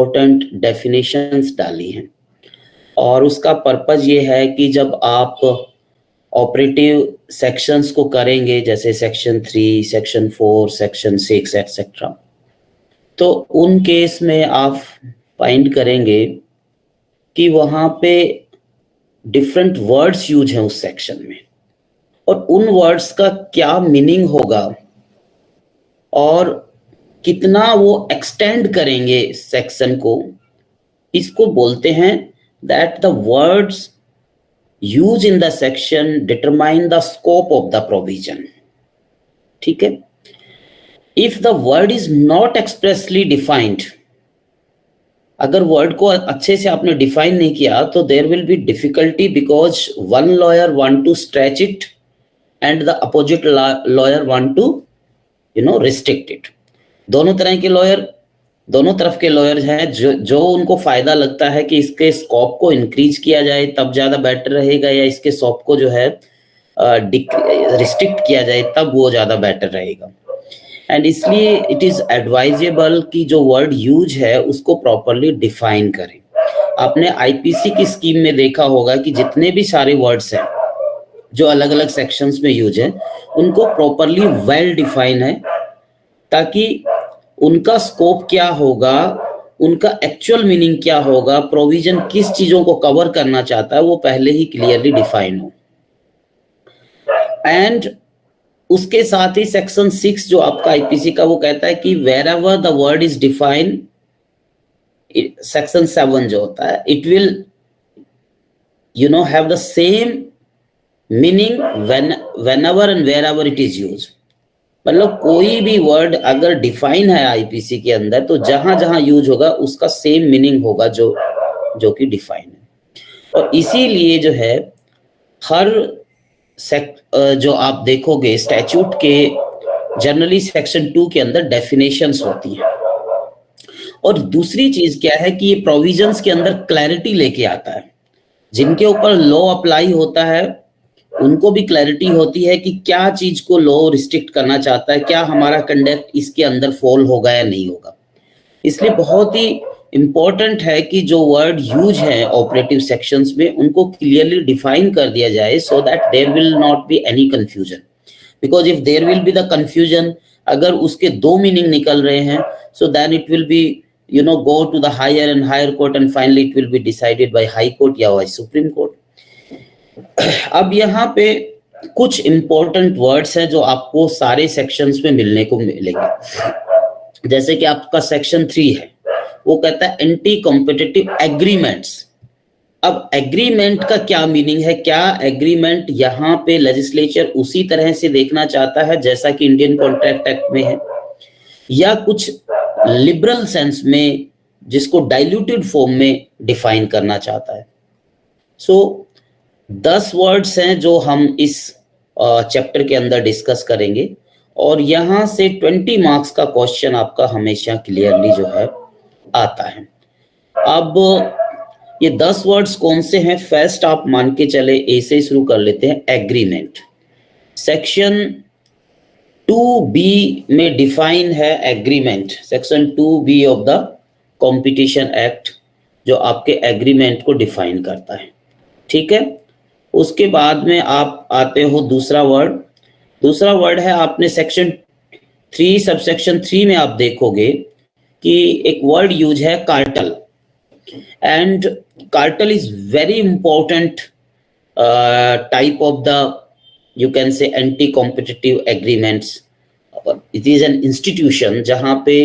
Important definitions डाली हैं और उसका पर्पस ये है कि जब आप ऑपरेटिव सेक्शंस को करेंगे जैसे सेक्शन 3, सेक्शन 4, सेक्शन 6 एक्सेट्रा, तो उन केस में आप फाइंड करेंगे कि वहाँ पे डिफरेंट वर्ड्स यूज हैं उस सेक्शन में और उन वर्ड्स का क्या मीनिंग होगा और कितना वो एक्सटेंड करेंगे सेक्शन को, इसको बोलते हैं that the words use in the section determine the scope of the provision. ठीक है, if the word is not expressly defined, अगर वर्ड को अच्छे से आपने डिफाइन नहीं किया तो there will be difficulty because one lawyer want to stretch it and the opposite lawyer want to restrict it. दोनों तरफ के लॉयर्स हैं जो उनको फायदा लगता है कि इसके स्कोप को इंक्रीज किया जाए तब ज्यादा बेटर रहेगा, या इसके स्कोप को जो है रिस्ट्रिक्ट किया जाए तब वो ज्यादा बेटर रहेगा। एंड इसलिए इट इज एडवाइजेबल कि जो वर्ड यूज है उसको प्रॉपरली डिफाइन करें। आपने आईपीसी की स्कीम में देखा होगा कि जितने भी सारे वर्ड्स हैं जो अलग अलग सेक्शंस में यूज है उनको प्रॉपरली वेल डिफाइन है, ताकि उनका स्कोप क्या होगा, उनका एक्चुअल मीनिंग क्या होगा, प्रोविजन किस चीजों को कवर करना चाहता है वो पहले ही क्लियरली डिफाइन हो। एंड उसके साथ ही सेक्शन 6 जो आपका आईपीसी का वो कहता है कि wherever the word is defined, section 7 जो होता है it will have the same meaning whenever and wherever it is used। मतलब कोई भी वर्ड अगर डिफाइन है आईपीसी के अंदर तो जहां जहां यूज होगा उसका सेम मीनिंग होगा जो कि डिफाइन है। और इसीलिए जो है हर जो आप देखोगे स्टैट्यूट के जनरली सेक्शन 2 के अंदर डेफिनेशंस होती हैं। और दूसरी चीज क्या है कि ये प्रोविजंस के अंदर क्लैरिटी लेके आता है। जिनके ऊपर लॉ अप्लाई होता है उनको भी क्लैरिटी होती है कि क्या चीज को लॉ रिस्ट्रिक्ट करना चाहता है, क्या हमारा कंडक्ट इसके अंदर फॉल होगा या नहीं होगा। इसलिए बहुत ही इंपॉर्टेंट है कि जो वर्ड यूज है ऑपरेटिव सेक्शंस में उनको क्लियरली डिफाइन कर दिया जाए so that there will not be any confusion. Because if there will be the confusion, अगर उसके दो मीनिंग निकल रहे हैं so then it will be go to the higher and higher court and finally it will be decided by high court या by supreme court। अब यहाँ पे कुछ इंपॉर्टेंट वर्ड्स हैं जो आपको सारे सेक्शंस में मिलने को मिलेंगे। जैसे कि आपका सेक्शन 3 है, वो कहता है एंटी कॉम्पिटिटिव एग्रीमेंट्स। अब एग्रीमेंट का क्या मीनिंग है, क्या एग्रीमेंट यहाँ पे लेजिस्लेचर उसी तरह से देखना चाहता है जैसा कि इंडियन कॉन्ट्रैक्ट एक्ट में है, या कुछ लिबरल सेंस में जिसको डाइल्यूटेड फॉर्म में डिफाइन करना चाहता है। सो 10 वर्ड्स हैं जो हम इस चैप्टर के अंदर डिस्कस करेंगे और यहाँ से 20 मार्क्स का क्वेश्चन आपका हमेशा क्लियरली जो है आता है। अब ये 10 वर्ड्स कौन से हैं? फर्स्ट आप मान के चले ए से शुरू कर लेते हैं, एग्रीमेंट। सेक्शन 2B में डिफाइन है agreement, section 2B of the competition act जो आपके एग्रीमेंट को डिफाइन करता है। ठीक है, उसके बाद में आप आते हो दूसरा वर्ड है आपने सेक्शन 3 सबसेक्शन 3 में आप देखोगे कि एक वर्ड यूज है cartel. And cartel is very important type of the you can say anti-competitive agreements। It is an institution जहां पे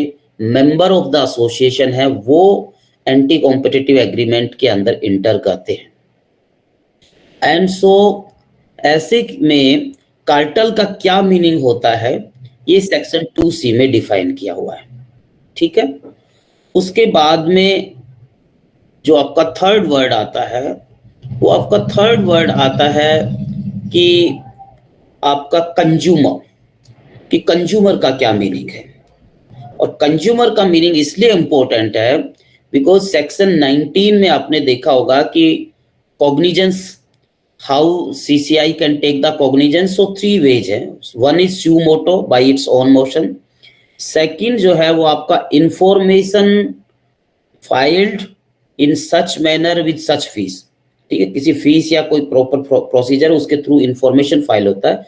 member of the association है वो anti-competitive agreement के अंदर इंटर करते हैं। एंड सो ऐसे में कार्टेल का क्या मीनिंग होता है ये सेक्शन 2C में डिफाइन किया हुआ है। ठीक है, उसके बाद में जो आपका थर्ड वर्ड आता है वो आपका थर्ड वर्ड आता है कि आपका कंज्यूमर, कि कंज्यूमर का क्या मीनिंग है। और कंज्यूमर का मीनिंग इसलिए इंपॉर्टेंट है बिकॉज सेक्शन 19 में आपने देखा होगा कि cognizance, how CCI can take the cognizance. So 3 ways है, one is suo motu by its own motion, second जो है वो आपका information filed in such manner with such fees, ठीक है, किसी फीस या कोई प्रॉपर प्रोसीजर उसके थ्रू इंफॉर्मेशन फाइल होता है,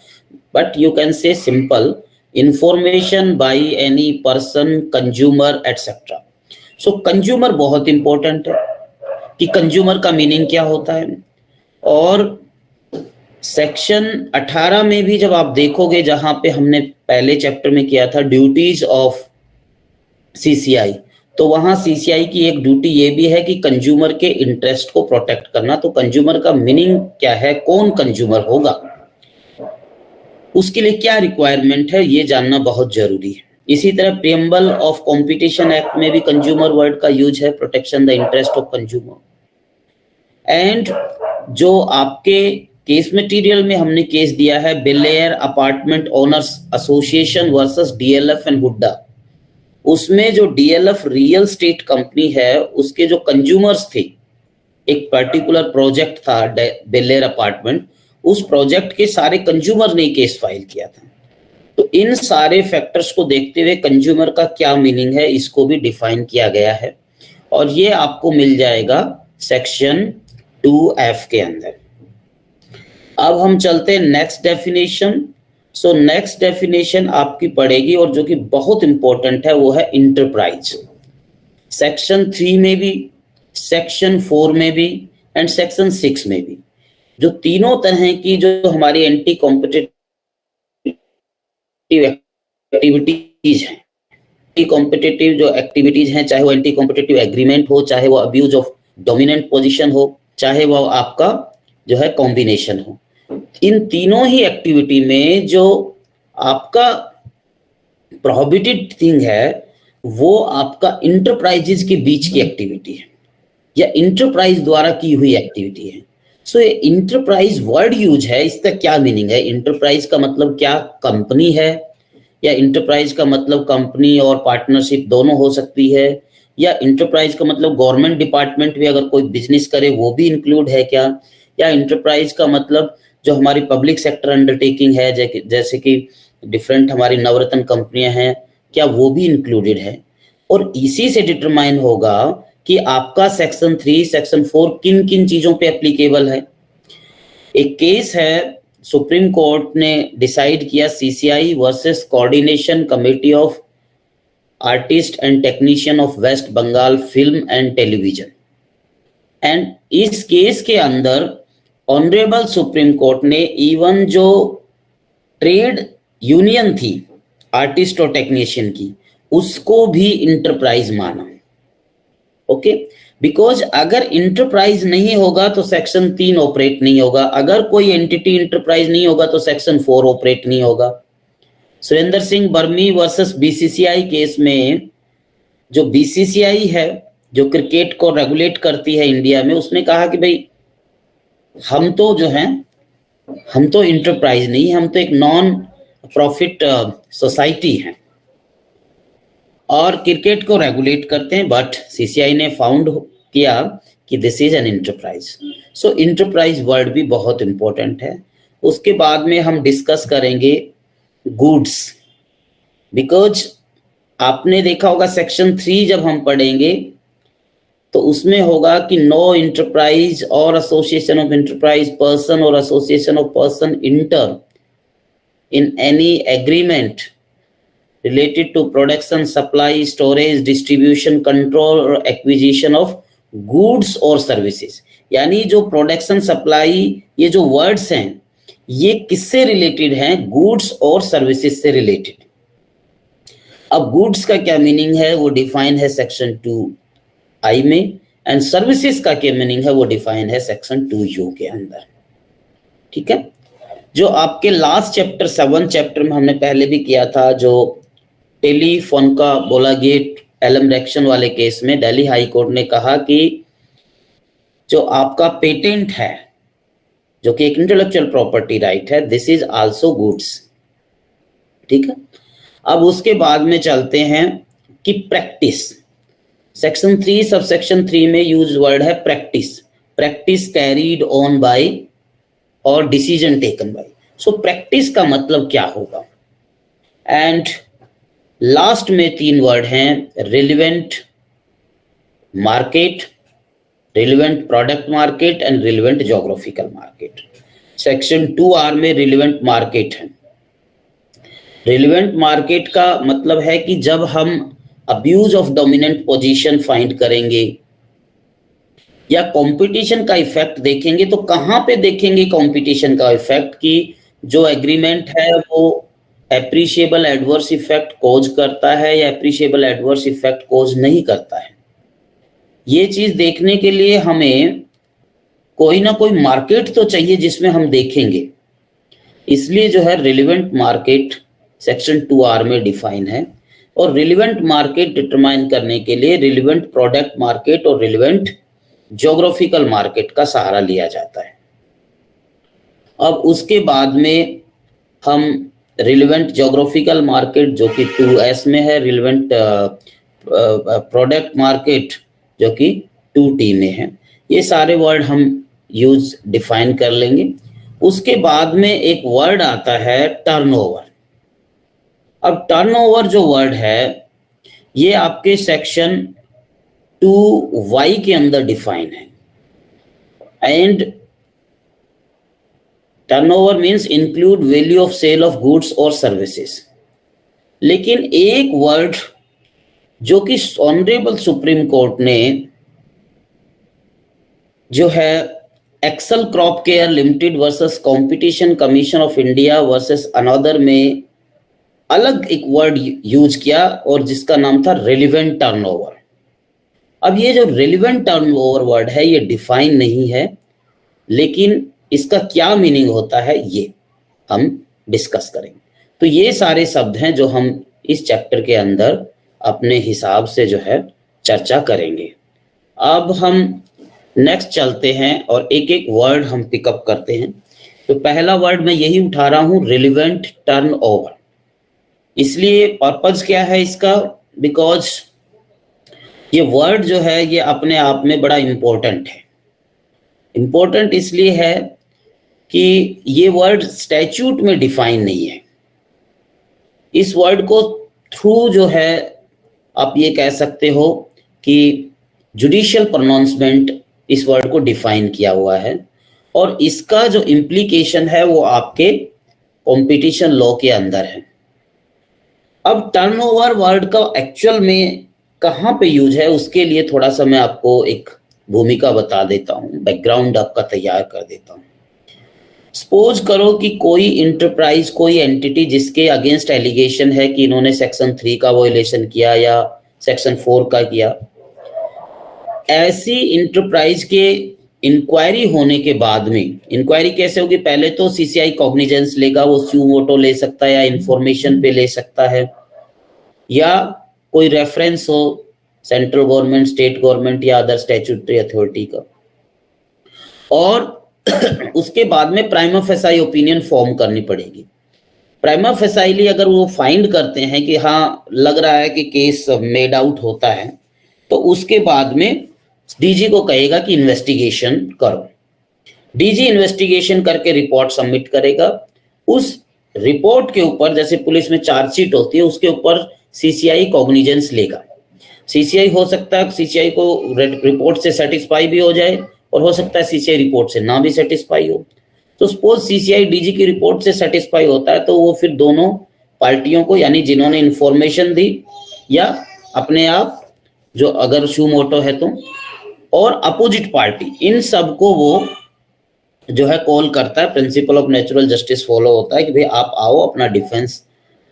but you can say simple information by any person, consumer etcetera. So consumer बहुत इंपॉर्टेंट है कि कंज्यूमर का मीनिंग क्या होता है। और सेक्शन 18 में भी जब आप देखोगे, जहां पे हमने पहले चैप्टर में किया था ड्यूटीज ऑफ सीसीआई, तो वहां सीसीआई की एक ड्यूटी ये भी है कि कंज्यूमर के इंटरेस्ट को प्रोटेक्ट करना। तो कंज्यूमर का मीनिंग क्या है, कौन कंज्यूमर होगा, उसके लिए क्या रिक्वायरमेंट है, ये जानना बहुत जरूरी है। इसी तरह प्रियम्बल ऑफ कंपटीशन एक्ट में भी कंज्यूमर वर्ड का यूज है, protection the interest of consumer. And जो आपके केस मटेरियल में हमने केस दिया है Belair apartment owners association versus DLF and Hooda, उसमें जो डीएलएफ रियल स्टेट कंपनी है उसके जो कंज्यूमर्स थे, एक पर्टिकुलर प्रोजेक्ट था बेलेयर अपार्टमेंट, उस प्रोजेक्ट के सारे कंज्यूमर ने केस फाइल किया था। तो इन सारे फैक्टर्स को देखते हुए कंज्यूमर का क्या मीनिंग है, इसको भी डिफाइन किया गया है, और ये आपको मिल जाएगा सेक्शन 2F के अंदर। अब हम चलते हैं next definition. So next definition आपकी पड़ेगी और जो कि बहुत इंपॉर्टेंट है वो है इंटरप्राइज। सेक्शन 3 में भी, सेक्शन 4 में भी एंड सेक्शन 6 में भी, जो तीनों तरह की जो हमारी एंटी कॉम्पिटिटिव एक्टिविटीज हैं, एंटी कॉम्पिटिटिव जो एक्टिविटीज हैं, चाहे वो एंटी कॉम्पिटिटिव एग्रीमेंट हो, चाहे वो अब्यूज ऑफ डोमिनेंट पोजीशन हो, चाहे वो आपका जो है कॉम्बिनेशन हो, इन तीनों ही एक्टिविटी में जो आपका प्रोहिबिटेड थिंग है वो आपका इंटरप्राइजेज के बीच की एक्टिविटी है या इंटरप्राइज द्वारा की हुई एक्टिविटी है। सो ये इंटरप्राइज वर्ड यूज है, इसका क्या मीनिंग है? इंटरप्राइज का मतलब क्या कंपनी है, या इंटरप्राइज का मतलब कंपनी और पार्टनरशिप दोनों हो सकती है, या इंटरप्राइज का मतलब गवर्नमेंट डिपार्टमेंट भी अगर कोई बिजनेस करे वो भी इंक्लूड है क्या, या इंटरप्राइज का मतलब जो हमारी पब्लिक सेक्टर अंडरटेकिंग है जैसे कि डिफरेंट हमारी नवरत्न कंपनियां हैं, क्या वो भी इंक्लूडेड है? और इसी से डिटरमाइन होगा कि आपका सेक्शन 3 सेक्शन 4 किन किन चीजों पे एप्लीकेबल है। एक केस है, सुप्रीम कोर्ट ने डिसाइड किया CCI versus coordination committee of artist and technician of west Bengal film and television. And इस केस के अंदर ऑनरेबल सुप्रीम कोर्ट ने इवन जो ट्रेड यूनियन थी आर्टिस्ट और टेक्नीशियन की, उसको भी इंटरप्राइज माना। ओके, बिकॉज अगर इंटरप्राइज नहीं होगा तो सेक्शन 3 ऑपरेट नहीं होगा, अगर कोई एंटिटी इंटरप्राइज नहीं होगा तो सेक्शन 4 ऑपरेट नहीं होगा। सुरेंद्र सिंह बर्मी वर्सेस बीसीसीआई केस में, जो बीसीसीआई है जो क्रिकेट को रेगुलेट करती है इंडिया में, उसने कहा कि भाई हम तो जो हैं, हम तो इंटरप्राइज नहीं, हम तो एक नॉन प्रॉफिट सोसाइटी हैं और क्रिकेट को रेगुलेट करते हैं, बट सीसीआई ने फाउंड किया कि this is an enterprise. So enterprise word भी बहुत इंपॉर्टेंट है। उसके बाद में हम डिस्कस करेंगे गुड्स, बिकॉज आपने देखा होगा सेक्शन 3 जब हम पढ़ेंगे तो उसमें होगा कि नो इंटरप्राइज और एसोसिएशन ऑफ इंटरप्राइज पर्सन और association of person inter in any agreement related to production, supply, storage, distribution, control or acquisition of goods or services। यानी जो प्रोडक्शन सप्लाई, ये जो वर्ड्स हैं ये किससे रिलेटेड हैं? गुड्स और सर्विसेज से रिलेटेड। अब गुड्स का क्या मीनिंग है वो डिफाइन है सेक्शन 2I में, एंड सर्विसेज का क्या मीनिंग है वो डिफाइन है सेक्शन 2U के अंदर। ठीक है, जो आपके लास्ट चैप्टर 7 चैप्टर में हमने पहले भी किया था, जो टेलीफोन का बोला गेट एलम रेक्शन वाले केस में दिल्ली हाई कोर्ट ने कहा कि जो आपका पेटेंट है जो कि एक इंटेलेक्चुअल प्रॉपर्टी राइट है, दिस इज आल्सो गुड्स। ठीक है, अब उसके बाद में चलते हैं कि प्रैक्टिस। सेक्शन 3 सब सेक्शन 3 में यूज वर्ड है practice, practice carried on by और decision taken by. So practice का मतलब क्या होगा? एंड लास्ट में 3 वर्ड हैं, relevant, market, relevant product market and relevant geographical market. Section 2R में रिलेवेंट मार्केट है। रिलेवेंट मार्केट का मतलब है कि जब हम abuse of dominant position find करेंगे या कंपटीशन का इफेक्ट देखेंगे, तो कहां पे देखेंगे कंपटीशन का इफेक्ट कि जो एग्रीमेंट है वो एप्रिशिएबल एडवर्स इफेक्ट कॉज करता है या एप्रिशिएबल एडवर्स इफेक्ट कॉज नहीं करता है। ये चीज देखने के लिए हमें कोई ना कोई मार्केट तो चाहिए जिसमें हम देखेंगे। इसलिए जो है रिलेवेंट मार्केट सेक्शन 2R में डिफाइन है, और रिलेवेंट मार्केट डिटरमाइन करने के लिए रिलेवेंट प्रोडक्ट मार्केट और रिलेवेंट ज्योग्राफिकल मार्केट का सहारा लिया जाता है। अब उसके बाद में हम रिलेवेंट ज्योग्राफिकल मार्केट जो कि 2S में है, रिलेवेंट प्रोडक्ट मार्केट जो कि 2T में है, ये सारे वर्ड हम यूज डिफाइन कर लेंगे। उसके बाद में एक वर्ड आता है टर्नओवर। अब टर्नओवर जो वर्ड है ये आपके सेक्शन 2Y के अंदर डिफाइन है, and turnover means include value of sale of goods और सर्विसेज। लेकिन एक वर्ड जो कि ऑनरेबल सुप्रीम कोर्ट ने जो है Excel crop care limited versus competition commission of India versus another में अलग एक वर्ड यूज किया, और जिसका नाम था रेलिवेंट टर्नओवर। अब ये जो रेलिवेंट टर्नओवर वर्ड है ये डिफाइन नहीं है, लेकिन इसका क्या मीनिंग होता है ये हम डिस्कस करेंगे। तो ये सारे शब्द हैं जो हम इस चैप्टर के अंदर अपने हिसाब से जो है चर्चा करेंगे। अब हम नेक्स्ट चलते हैं और एक एक वर्ड हम पिकअप करते हैं। तो पहला वर्ड मैं यही उठा रहा हूं, रिलेवेंट टर्नओवर। इसलिए पर्पज क्या है इसका, बिकॉज ये वर्ड जो है ये अपने आप में बड़ा इंपॉर्टेंट है। इंपॉर्टेंट इसलिए है कि ये वर्ड स्टैट्यूट में डिफाइन नहीं है। इस वर्ड को थ्रू जो है आप ये कह सकते हो कि जुडिशियल प्रोनाउंसमेंट इस वर्ड को डिफाइन किया हुआ है, और इसका जो इम्प्लीकेशन है वो आपके कंपटीशन लॉ के अंदर है। अब टर्नओवर वर्ड का एक्चुअल में कहाँ पे यूज है उसके लिए थोड़ा सा मैं आपको एक भूमिका बता देता हूँ, बैकग्राउंड आपका तैयार कर देता हूँ। सपोज करो कि कोई इंटरप्राइज, कोई एंटिटी जिसके अगेंस्ट एलिगेशन है कि इन्होंने सेक्शन 3 का वायलेशन किया या सेक्शन 4 का किया, ऐसी इंटरप्राइज के इंक्वायरी होने के बाद में, इंक्वायरी कैसे होगी, पहले तो सीसीआई कॉग्निजेंस लेगा, वो स्यू मोटो ले सकता है या इंफॉर्मेशन पे ले सकता है, या कोई रेफरेंस हो सेंट्रल गवर्नमेंट, स्टेट गवर्नमेंट या अदर स्टैट्यूटरी अथॉरिटी का, और उसके बाद में प्राइमा फेसाई ओपिनियन फॉर्म करनी पड़ेगी। प्राइमा फेसाइली अगर वो फाइंड करते हैं कि हाँ लग रहा है कि केस मेड आउट होता है, तो उसके बाद में डीजी को कहेगा कि इन्वेस्टिगेशन करो। डीजी इन्वेस्टिगेशन करके रिपोर्ट सबमिट करेगा। उस रिपोर्ट के ऊपर, जैसे पुलिस में चार्जशीट होती है, उसके ऊपर सीसीआई कॉग्निजेंस लेगा। सीसीआई हो सकता है सीसीआई को रिपोर्ट से सेटिस्फाई भी हो जाए, और हो सकता है सीसीआई रिपोर्ट से ना भी सेटिस्फाई हो। तो सपोज सीसीआई डीजी की रिपोर्ट से सेटिस्फाई होता है, तो वो फिर दोनों पार्टियों को, यानी जिन्होंने इंफॉर्मेशन दी या अपने आप जो अगर शू मोटो है तो, और अपोजिट पार्टी, इन सबको वो जो है कॉल करता है। Principle of natural justice follow होता है कि भाई आप आओ, अपना डिफेंस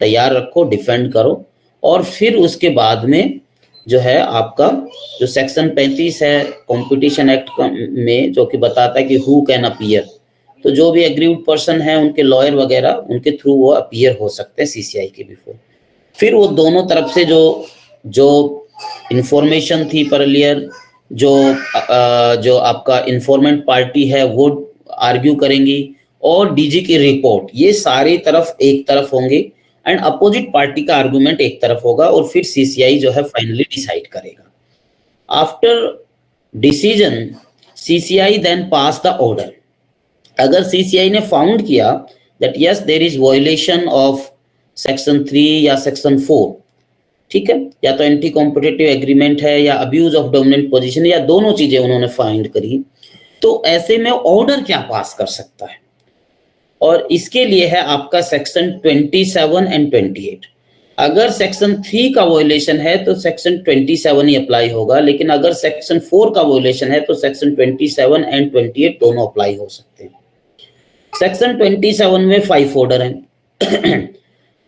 तैयार रखो, डिफेंड करो, और फिर उसके बाद में जो है आपका जो सेक्शन 35 है कंपटीशन एक्ट में, जो कि बताता है कि हु कैन अपीयर, तो जो भी एग्रीव्ड पर्सन है उनके लॉयर वगैरह, उनके थ्रू वो अपीयर हो सकते हैं सीसीआई के बिफोर। फिर वो दोनों तरफ से जो इंफॉर्मेशन थी परलियर, जो आपका इंफॉर्मेंट पार्टी है वो आर्ग्यू करेंगी, और डीजी की रिपोर्ट, ये सारी तरफ एक तरफ होंगे, एंड अपोजिट पार्टी का आर्गुमेंट एक तरफ होगा, और फिर सीसीआई जो है फाइनली डिसाइड करेगा। After decision CCI then pass the order. अगर सीसीआई ने फाउंड किया that yes there is violation of section 3 या सेक्शन 4, ठीक है, या तो एंटी कॉम्पिटिटिव एग्रीमेंट है या अब्यूज ऑफ डोमिनेंट पोजीशन, या दोनों चीजें उन्होंने फाइंड करी। तो ऐसे में ऑर्डर क्या पास कर सकता है, और इसके लिए है आपका सेक्शन 27 एंड 28। अगर सेक्शन 3 का वॉयलेशन है तो सेक्शन 27 ही अप्लाई होगा, लेकिन अगर सेक्शन 4 का वॉयलेशन है तो सेक्शन 27 एंड 28 दोनों अप्लाई हो सकते हैं। सेक्शन 27 में 5 ऑर्डर हैं।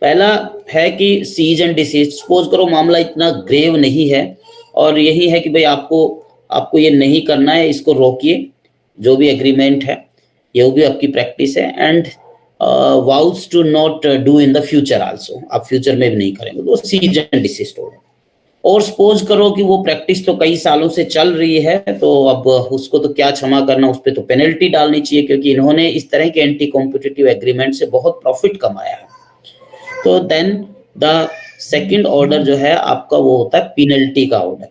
पहला है कि सीज एंड डिसीज। सपोज करो मामला इतना ग्रेव नहीं है और यही है कि भाई आपको ये नहीं करना है, इसको रोकिए, जो भी एग्रीमेंट है ये भी आपकी प्रैक्टिस है, and vows to not do in the future also, आप फ्यूचर में भी नहीं करेंगे, तो सीज एंड डिसीज ऑर्डर। और सपोज करो कि वो प्रैक्टिस तो कई सालों से चल रही है, तो अब उसको तो क्या क्षमा करना, उस पर तो पेनल्टी डालनी चाहिए, क्योंकि इन्होंने इस तरह के एंटी कॉम्पिटिटिव एग्रीमेंट से बहुत प्रॉफिट कमाया है। तो देन द सेकंड ऑर्डर जो है आपका वो होता है पेनल्टी का ऑर्डर।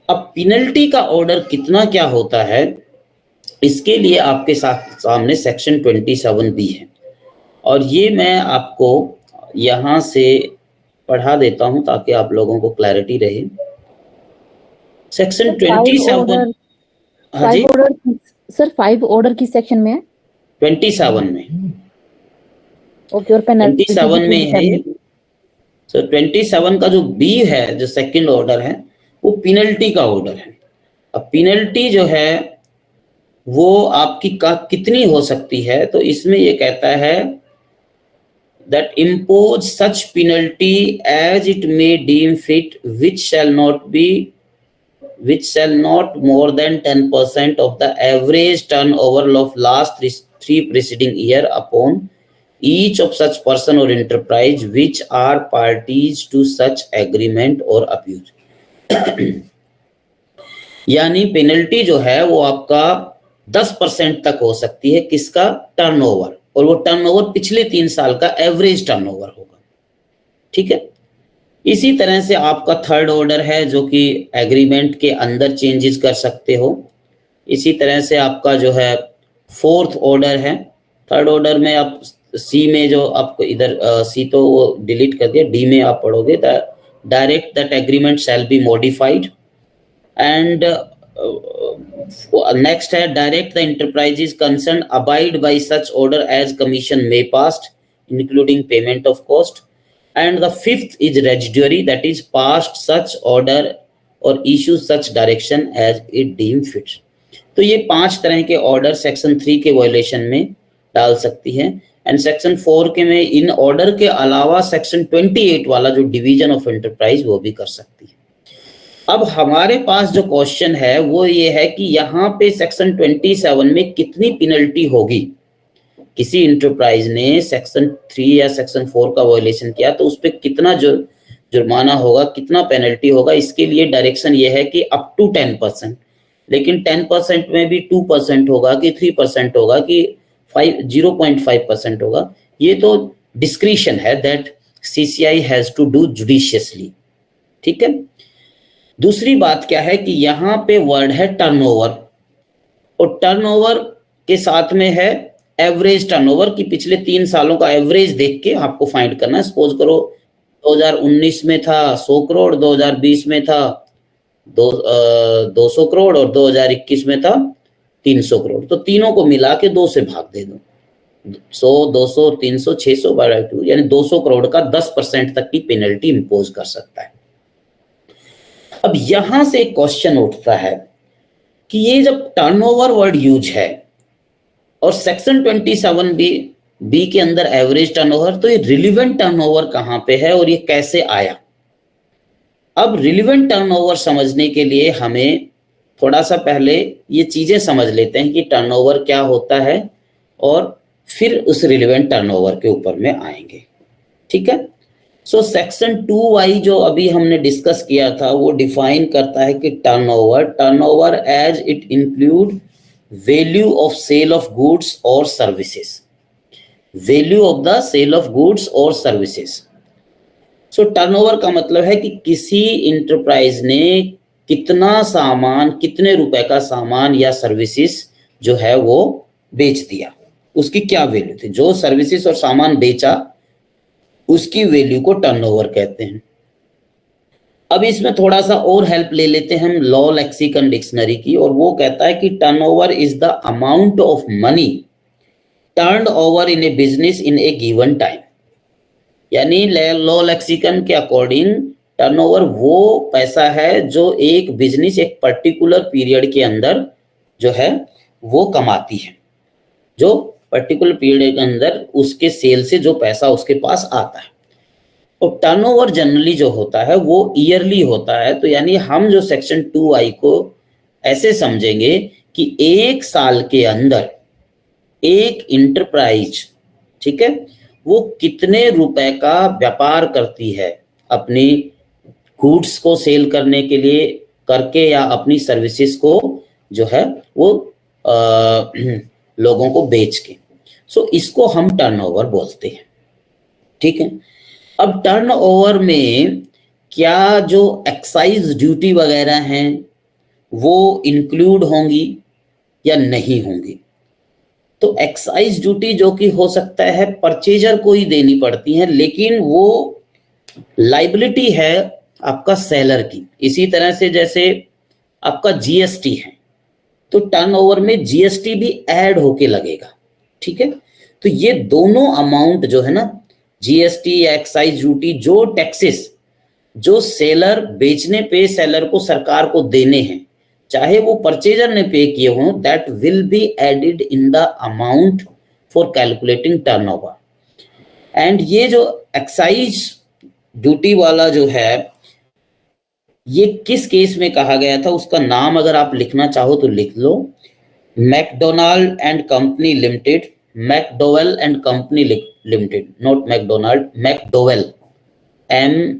अब पेनल्टी का ऑर्डर कितना क्या होता है, इसके लिए आपके सामने सेक्शन 27 भी है, और ये मैं आपको यहां से पढ़ा देता हूं ताकि आप लोगों को क्लैरिटी रहे। सेक्शन 27। हाँ जी सर 5 ऑर्डर किस सेक्शन में है? 27 में। ओके, और पेनल्टी 27 में है ये। तो 27 का जो बी है, जो सेकंड ऑर्डर है, वो पेनल्टी का ऑर्डर है। अब पेनल्टी जो है वो आपकी कितनी हो सकती है, तो इसमें ये कहता है that impose such penalty as it may deem fit, which shall not more than 10% of the average turnover of last 3 preceding year upon each of such person or enterprise which are parties to such agreement or abuse। यानी penalty जो है वो आपका 10% तक हो सकती है, किसका? टर्नओवर, और वो टर्नओवर पिछले 3 साल का एवरेज टर्नओवर होगा। ठीक है, इसी तरह से आपका थर्ड ऑर्डर है जो कि एग्रीमेंट के अंदर चेंजेस कर सकते हो। इसी तरह से आपका जो है फोर्थ ऑर्डर है। थर्ड ऑर्डर में आप सी में जो आपको इधर सी तो वो डिलीट कर दिया, डी में आप पढ़ोगे the direct that agreement shall be modified, and next है direct the enterprises concern abide by such order as commission may passed including payment of cost, and the fifth is residuary, that is passed such order or issue such direction as it deem fit। तो ये 5 तरह के order section 3 के violation में डाल सकती है, and section 4 के में इन ऑर्डर के अलावा सेक्शन 28 वाला जो डिवीजन ऑफ एंटरप्राइज वो भी कर सकती है। अब हमारे पास जो क्वेश्चन है वो ये है कि यहाँ पे सेक्शन 27 में कितनी पेनल्टी होगी। किसी इंटरप्राइज ने सेक्शन 3 या सेक्शन 4 का वायलेशन किया तो उस पर कितना जुर्माना होगा, कितना पेनल्टी होगा। इसके लिए डायरेक्शन ये है कि अप टू 10%, लेकिन 10% में भी 2% होगा कि 3% होगा कि 0.5% होगा, ये तो डिस्क्रिशन है, that CCI has to do judiciously. ठीक है, दूसरी बात क्या है कि यहाँ पे वर्ड है टर्नओवर, और टर्नओवर के साथ में है एवरेज टर्नओवर, की पिछले 3 सालों का एवरेज देख के आपको फाइंड करना है। सपोज करो 2019 में था 100 करोड़, 2020 में था 200 करोड़ और 2021 में था 300 करोड़, तो तीनों को मिला के 2 से भाग दे दो, 100, 200, 300, 600/2, यानी 200 करोड़ का 10% तक की पेनल्टी इंपोज कर सकता है। अब यहां से एक क्वेश्चन उठता है कि ये जब टर्नओवर वर्ड यूज है और सेक्शन 27 बी के अंदर एवरेज टर्नओवर, तो ये रिलेवेंट टर्नओवर कहां पे है और ये कैसे आया। अब रिलेवेंट टर्नओवर समझने के लिए हमें थोड़ा सा पहले ये चीजें समझ लेते हैं कि टर्नओवर क्या होता है, और फिर उस रिलेवेंट टर्नओवर के ऊपर में आएंगे। ठीक है, सो सेक्शन 2Y जो अभी हमने डिस्कस किया था वो डिफाइन करता है कि turnover as it include value of sale of goods और services, value of the sale of goods और सर्विसेज। सो टर्नओवर का मतलब है कि किसी इंटरप्राइज ने कितना सामान, कितने रुपए का सामान या सर्विसेज जो है वो बेच दिया, उसकी क्या वैल्यू थी, जो सर्विसेज और सामान बेचा उसकी वैल्यू को टर्नओवर कहते हैं। अब इसमें थोड़ा सा और हेल्प ले लेते हैं हम लॉ लेक्सिकन डिक्शनरी की, और वो कहता है कि turnover is the amount of money turned over in A business in A given time. यानी लॉ लेक्सिकन के अकॉर्डिंग टर्नओवर वो पैसा है जो एक बिजनेस एक पर्टिकुलर पीरियड के अंदर जो है वो कमाती है, जो पर्टिकुलर पीरियड के अंदर उसके सेल से जो पैसा उसके पास आता है। और टर्नओवर जनरली जो होता है वो ईयरली होता है। तो यानी हम जो सेक्शन 2I को ऐसे समझेंगे कि एक साल के अंदर एक इंटरप्राइज, ठीक है, वो कितने रुपए का व्यापार करती है अपनी गुड्स को सेल करने के लिए करके, या अपनी सर्विसेज को जो है वो लोगों को बेच के। सो इसको हम टर्नओवर बोलते हैं, ठीक है। अब टर्नओवर में क्या जो एक्साइज ड्यूटी वगैरह हैं वो इंक्लूड होंगी या नहीं होंगी? तो एक्साइज ड्यूटी जो कि हो सकता है परचेजर को ही देनी पड़ती है, लेकिन वो लाइबिलिटी है आपका सेलर की। इसी तरह से जैसे आपका जीएसटी है, तो टर्नओवर में जीएसटी भी ऐड होके लगेगा, ठीक है। तो ये दोनों अमाउंट जो है ना, जीएसटी या एक्साइज ड्यूटी, जो टैक्सेस जो सेलर बेचने पे सेलर को सरकार को देने हैं, चाहे वो परचेजर ने पे किए हों, that will be added in the amount for calculating turnover. And ये जो एक्साइज ड्यूटी वाला जो है, ये किस केस में कहा गया था, उसका नाम अगर आप लिखना चाहो तो लिख लो, McDonald and company limited, McDowell and company limited, not McDonald, McDowell, MCDOWEL,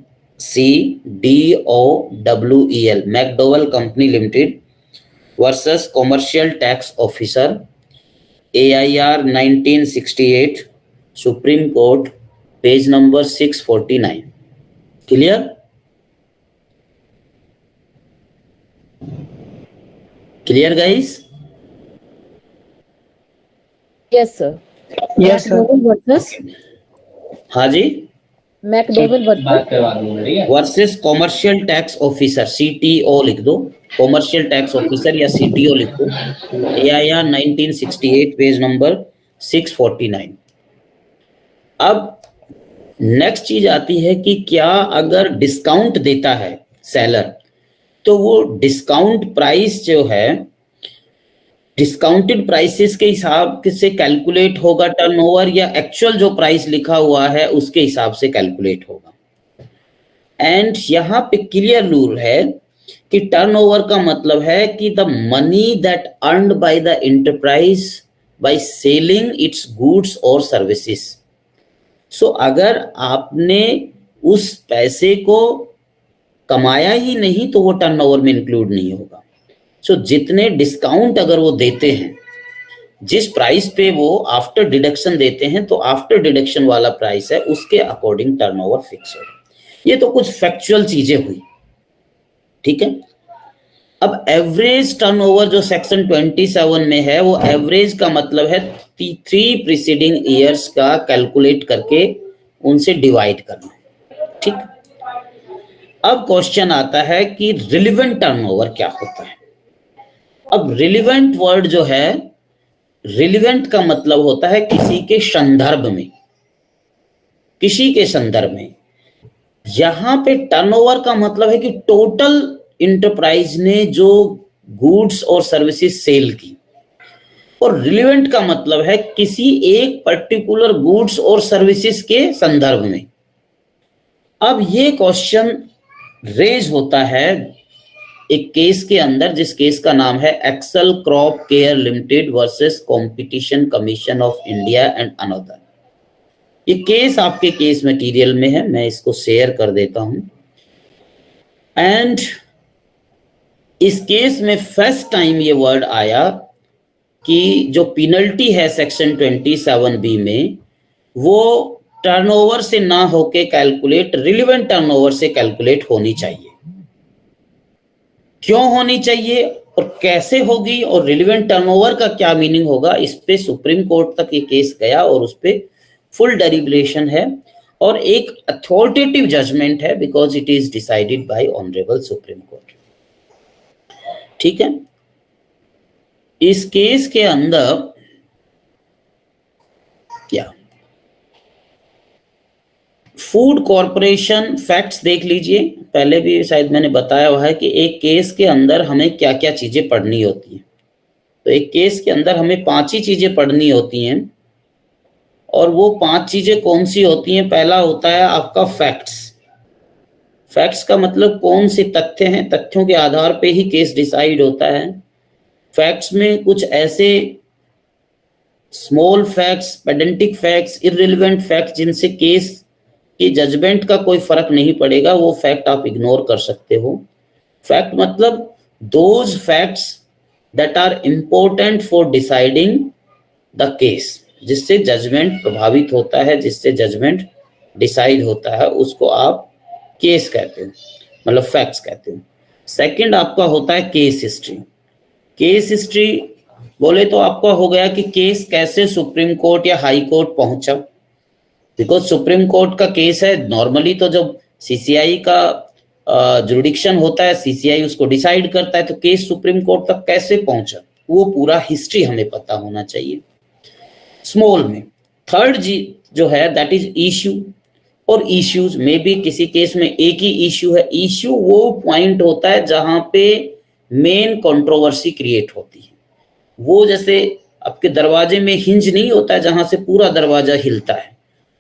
McDowell company limited versus commercial tax officer, AIR 1968, supreme court, page number 649। Clear? Clear guys? Yes sir. Yes sir. Versus हाँ जी, McDowell versus commercial tax officer, CTO लिख दो, commercial tax officer या CTO लिख दो, AIR 1968, page number 649। अब next चीज आती है कि क्या अगर डिस्काउंट देता है सेलर, तो वो डिस्काउंट प्राइस जो है डिस्काउंटेड प्राइसेस के हिसाब से कैलकुलेट होगा टर्नओवर, या एक्चुअल जो प्राइस लिखा हुआ है उसके हिसाब से कैलकुलेट होगा? एंड यहाँ पे क्लियर रूल है कि टर्नओवर का मतलब है कि the money that earned by the enterprise by selling it's goods और सर्विसेज। सो अगर आपने उस पैसे को कमाया ही नहीं तो वो टर्नओवर में इंक्लूड नहीं होगा। सो जितने डिस्काउंट अगर वो देते हैं, जिस प्राइस पे वो आफ्टर डिडक्शन देते हैं, तो आफ्टर डिडक्शन वाला प्राइस है उसके अकॉर्डिंग टर्नओवर फिक्स होगा। ये तो कुछ फैक्चुअल चीजें हुई, ठीक है। अब एवरेज टर्नओवर जो सेक्शन 27 में है, वो एवरेज का मतलब है 3 प्रीसीडिंग ईयर्स का कैलकुलेट करके उनसे डिवाइड करना, ठीक। अब क्वेश्चन आता है कि रिलेवेंट टर्नओवर क्या होता है। अब रिलेवेंट वर्ड जो है, रिलेवेंट का मतलब होता है किसी के संदर्भ में, किसी के संदर्भ में। यहां पे टर्नओवर का मतलब है कि टोटल इंटरप्राइज ने जो गुड्स और सर्विसेज सेल की, और रिलेवेंट का मतलब है किसी एक पर्टिकुलर गुड्स और सर्विसेज के संदर्भ में। अब ये क्वेश्चन रेज होता है एक केस के अंदर, जिस केस का नाम है Excel crop care limited versus competition commission of India and another. ये केस आपके केस मटेरियल में है, मैं इसको शेयर कर देता हूं। एंड इस केस में फर्स्ट टाइम ये वर्ड आया कि जो पेनल्टी है सेक्शन 27B में, वो टर्नओवर से ना होके कैलकुलेट, रिलेवेंट टर्नओवर से कैलकुलेट होनी चाहिए। क्यों होनी चाहिए और कैसे होगी, और रिलेवेंट टर्नओवर का क्या मीनिंग होगा, इस पे सुप्रीम कोर्ट तक ये केस गया और उस पे फुल डेरिवेशन है। और एक अथॉरिटेटिव जजमेंट है because it is decided by honourable supreme court. ठीक है, इस केस के अंदर क्या फूड कॉरपोरेशन फैक्ट्स देख लीजिए, पहले भी शायद मैंने बताया हुआ है कि एक केस के अंदर हमें क्या क्या चीजें पढ़नी होती हैं। तो एक केस के अंदर हमें 5 ही चीजें पढ़नी होती हैं, और वो 5 चीजें कौन सी होती हैं? पहला होता है आपका फैक्ट्स। फैक्ट्स का मतलब कौन से तथ्य हैं, तथ्यों के आधार पे ही केस डिसाइड होता है। फैक्ट्स में कुछ ऐसे small facts, pedantic facts, irrelevant facts जिनसे केस की जजमेंट का कोई फर्क नहीं पड़ेगा, वो फैक्ट आप इग्नोर कर सकते हो। फैक्ट मतलब those facts that are important for deciding the case, जिससे जजमेंट प्रभावित होता है, जिससे जजमेंट डिसाइड होता है, उसको आप केस कहते हो, मतलब फैक्ट्स कहते हो। सेकंड आपका होता है केस हिस्ट्री। केस हिस्ट्री बोले तो आपका हो गया कि केस कैसे सुप्रीम कोर्ट या हाई कोर्ट पहुंचा, बिकॉज सुप्रीम कोर्ट का केस है। नॉर्मली तो जब सीसीआई का जुरिडिक्शन होता है, सीसीआई उसको डिसाइड करता है, तो केस सुप्रीम कोर्ट तक कैसे पहुंचा, वो पूरा हिस्ट्री हमें पता होना चाहिए। स्मॉल में थर्ड जी जो है दैट इज इश्यू, और इश्यूज में भी किसी केस में एक ही इश्यू है। इश्यू वो पॉइंट होता है जहां पे मेन कंट्रोवर्सी क्रिएट होती है। वो जैसे आपके दरवाजे में हिंज नहीं होता है जहां से पूरा दरवाजा हिलता है।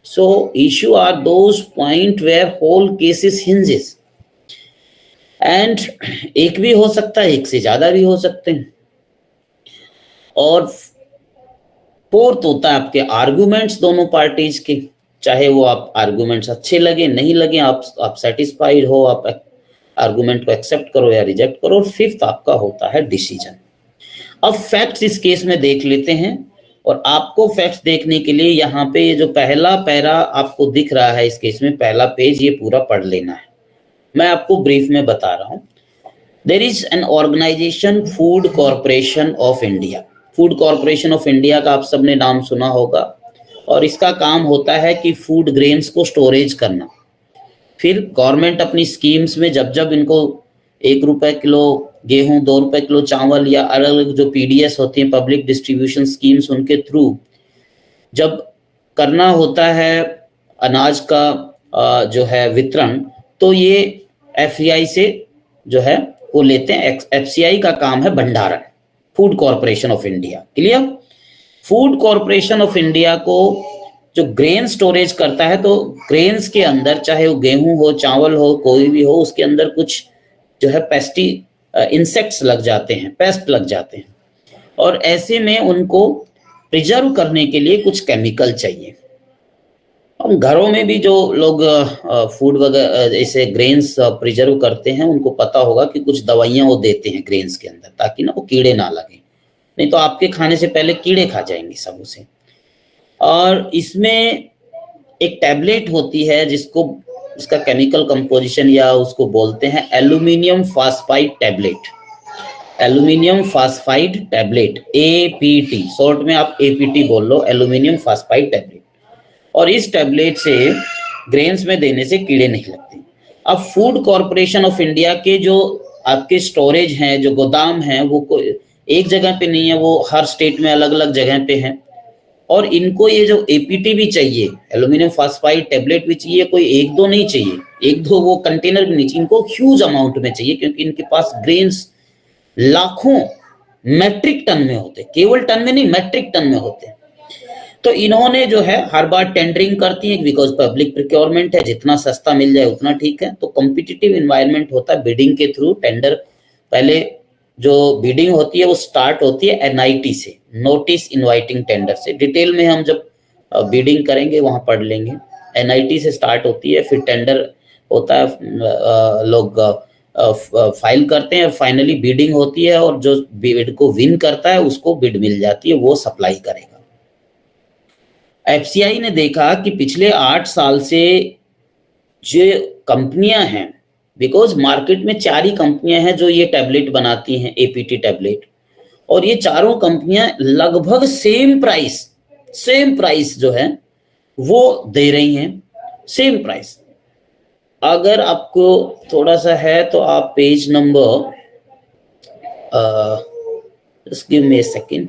So issue are those point where whole cases hinges, and एक भी हो सकता है, एक से ज्यादा भी हो सकते हैं। और फोर्थ होता है आपके आर्गुमेंट्स दोनों पार्टीज के, चाहे वो आप आर्गुमेंट्स अच्छे लगे नहीं लगे, आप सेटिस्फाइड हो, आप आर्गुमेंट को एक्सेप्ट करो या रिजेक्ट करो। और फिफ्थ आपका होता है डिसीजन। अब फैक्ट्स इस केस में देख लेते हैं, और आपको फैक्ट्स देखने के लिए यहाँ पे ये जो पहला पैरा आपको दिख रहा है इस केस में, पहला पेज, ये पूरा पढ़ लेना है। मैं आपको ब्रीफ में बता रहा हूँ। There is an organisation food corporation of India. Food corporation of India का आप सबने नाम सुना होगा, और इसका काम होता है कि फूड ग्रेन्स को स्टोरेज करना। फिर गवर्नमेंट अपनी स्कीम्स में जब जब इनको 1 रुपए किलो गेहूं, 2 रुपए किलो चावल, या अलग अलग जो पीडीएस होती हैं, पब्लिक डिस्ट्रीब्यूशन स्कीम्स, उनके थ्रू जब करना होता है अनाज का जो है वितरण, तो ये एफसीआई से जो है वो लेते हैं। एफसीआई का काम है भंडारण, food corporation of India. Clear? Food corporation of India को जो ग्रेन स्टोरेज करता है, तो ग्रेन्स के अंदर चाहे वो गेहूं हो, चावल हो, कोई भी हो, उसके अंदर कुछ जो है इंसेक्ट्स लग जाते हैं, पेस्ट लग जाते हैं, और ऐसे में उनको प्रिजर्व करने के लिए कुछ केमिकल चाहिए। हम घरों में भी जो लोग फूड वगैरह ऐसे ग्रेन्स प्रिजर्व करते हैं, उनको पता होगा कि कुछ दवाइयां वो देते हैं ग्रेन्स के अंदर, ताकि ना वो कीड़े ना लगे, नहीं तो आपके खाने से पहले कीड़े खा जाएंगे सब उसे। और इसमें एक टैबलेट होती है इसका केमिकल कंपोजिशन या उसको बोलते हैं aluminium phosphide tablet. Aluminium phosphide tablet, APT, short में आप एपीटी बोल लो, एल्यूमिनियम फास्फाइड टैबलेट। और इस टैबलेट से ग्रेन्स में देने से कीड़े नहीं लगते। अब फूड कॉर्पोरेशन ऑफ इंडिया के जो आपके स्टोरेज हैं, जो गोदाम हैं, वो एक जगह पे नहीं है, वो हर स्टेट में अलग अलग जगह पे हैं। और इनको ये जो एपीटी भी चाहिए, एल्यूमिनियम फास्फाइड टैबलेट भी चाहिए, कोई 1-2 नहीं चाहिए, 1-2 वो कंटेनर भी नहीं चाहिए, इनको ह्यूज अमाउंट में चाहिए, क्योंकि इनके पास ग्रेन्स लाखों मैट्रिक टन में होते, केवल टन में नहीं, मैट्रिक टन में होते। तो इन्होंने जो है हर बार टेंडरिंग करती है, बिकॉज पब्लिक प्रोक्योरमेंट है, जितना सस्ता मिल जाए उतना ठीक है। तो कॉम्पिटिटिव एनवायरनमेंट होता है, बिडिंग के थ्रू टेंडर। पहले जो बिडिंग होती है वो स्टार्ट होती है एनआईटी से, नोटिस इनवाइटिंग टेंडर से। डिटेल में हम जब बिडिंग करेंगे वहां पढ़ लेंगे। एनआईटी से स्टार्ट होती है, फिर टेंडर होता है, लोग फाइल करते हैं, फाइनली बिडिंग होती है, और जो बिड को विन करता है उसको बिड मिल जाती है, वो सप्लाई करेगा। एफसीआई ने देखा कि पिछले 8 साल से जो कंपनियां हैं, बिकॉज मार्केट में 4 ही कंपनियां हैं जो ये टैबलेट बनाती हैं, एपीटी टैबलेट, और ये चारों कंपनियां लगभग सेम प्राइस जो है वो दे रही हैं। Same price. अगर आपको थोड़ा सा है तो आप page number just give me a second,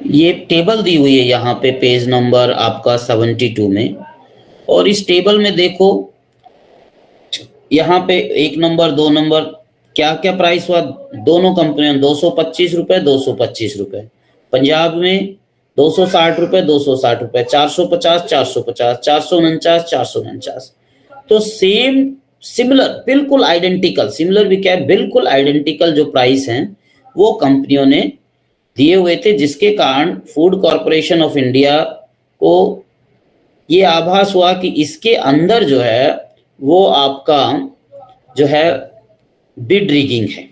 ये टेबल दी हुई है यहाँ पे पेज नंबर आपका 72 में, और इस टेबल में देखो यहाँ पे 1 नंबर 2 नंबर क्या क्या प्राइस हुआ दोनों कंपनियों, 225 रुपए 225 रुपए, पंजाब में 260 रुपए 260 रुपए, 450 450, 449 449। तो सेम सिमिलर बिल्कुल आइडेंटिकल, सिमिलर भी क्या है, बिल्कुल आइडेंटिकल जो प्राइस हैं वो कंपनियों ने दिए हुए थे, जिसके कारण फूड कॉर्पोरेशन ऑफ इंडिया को ये आभास हुआ कि इसके अंदर जो है वो आपका जो है बिड रिगिंग है।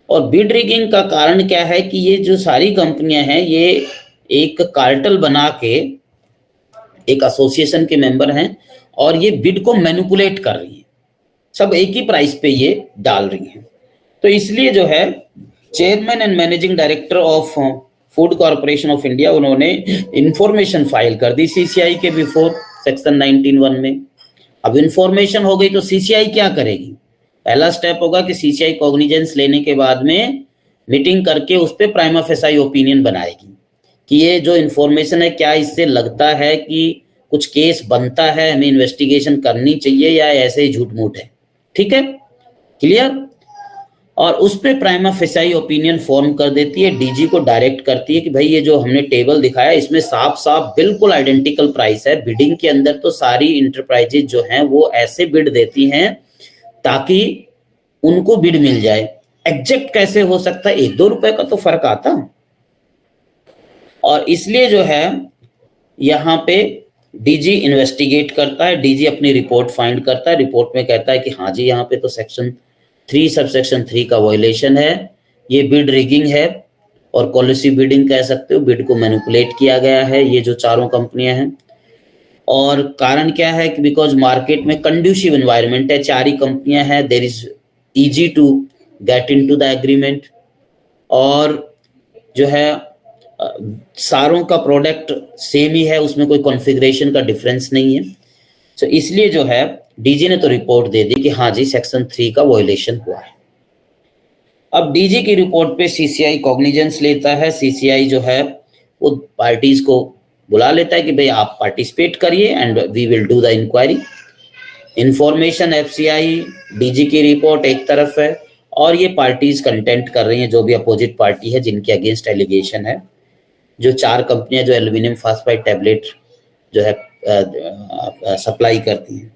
और बिड रिगिंग का कारण क्या है कि ये जो सारी कंपनियां हैं ये एक कार्टेल बना के एक एसोसिएशन के मेंबर हैं और ये बिड को मैनिपुलेट कर रही हैं, सब एक ही प्राइस पे ये डाल रही हैं। तो इसलिए जो है chairman and managing director of food corporation of India उन्होंने इंफॉर्मेशन फाइल कर दी सीसीआई के बिफोर सेक्शन 19(1) में। अब इंफॉर्मेशन हो गई तो सीसीआई क्या करेगी, पहला स्टेप होगा कि सीसीआई कॉग्निजेंस लेने के बाद में मीटिंग करके उस पर प्राइमा फेसाई ओपिनियन बनाएगी कि ये जो इंफॉर्मेशन है क्या इससे लगता है कि कुछ केस बनता है, हमें इन्वेस्टिगेशन करनी चाहिए या ऐसे ही झूठ मूठ है। ठीक है, क्लियर। और उस पर प्राइमा फेसाई ओपिनियन फॉर्म कर देती है, डीजी को डायरेक्ट करती है कि भाई ये जो हमने टेबल दिखाया इसमें साफ साफ बिल्कुल आइडेंटिकल प्राइस है। बिडिंग के अंदर तो सारी इंटरप्राइजेज जो हैं वो ऐसे बिड देती हैं ताकि उनको बिड मिल जाए। एग्जैक्ट कैसे हो सकता है, 1-2 रुपए का तो फर्क आता। और इसलिए जो है यहाँ पे डीजी इन्वेस्टिगेट करता है, डीजी अपनी रिपोर्ट फाइंड करता है, रिपोर्ट में कहता है कि हाँ जी यहाँ पे तो सेक्शन 3 सबसेक्शन 3 का वायलेशन है, ये बिड रिगिंग है और पॉलिसी बिडिंग कह सकते हो, बिड को मैनिपुलेट किया गया है ये जो चारों कंपनियां हैं। और कारण क्या है कि बिकॉज मार्केट में कंड्यूसिव एनवायरनमेंट है, 4 ही कंपनियां हैं, there is easy to get into the agreement, और जो है सारों का प्रोडक्ट सेम ही है, उसमें कोई कॉन्फ़िगरेशन का डिफरेंस नहीं है। तो इसलिए जो है डीजी ने तो रिपोर्ट दे दी कि हाँ जी सेक्शन 3 का वायलेशन हुआ है। अब डीजी की रिपोर्ट पे सीसीआई कॉग्निजेंस लेता है, सीसीआई जो है वो पार्टीज को बुला लेता है कि भाई आप पार्टिसिपेट करिए and we will do the inquiry. Information FCI DG की रिपोर्ट एक तरफ है और ये पार्टीज कंटेंट कर रही हैं, जो भी अपोजिट पार्टी है जिनके अगेंस्ट एलिगेशन है, जो 4 कंपनियां जो एल्यूमिनियम फास्फाइड टैबलेट जो है सप्लाई करती हैं।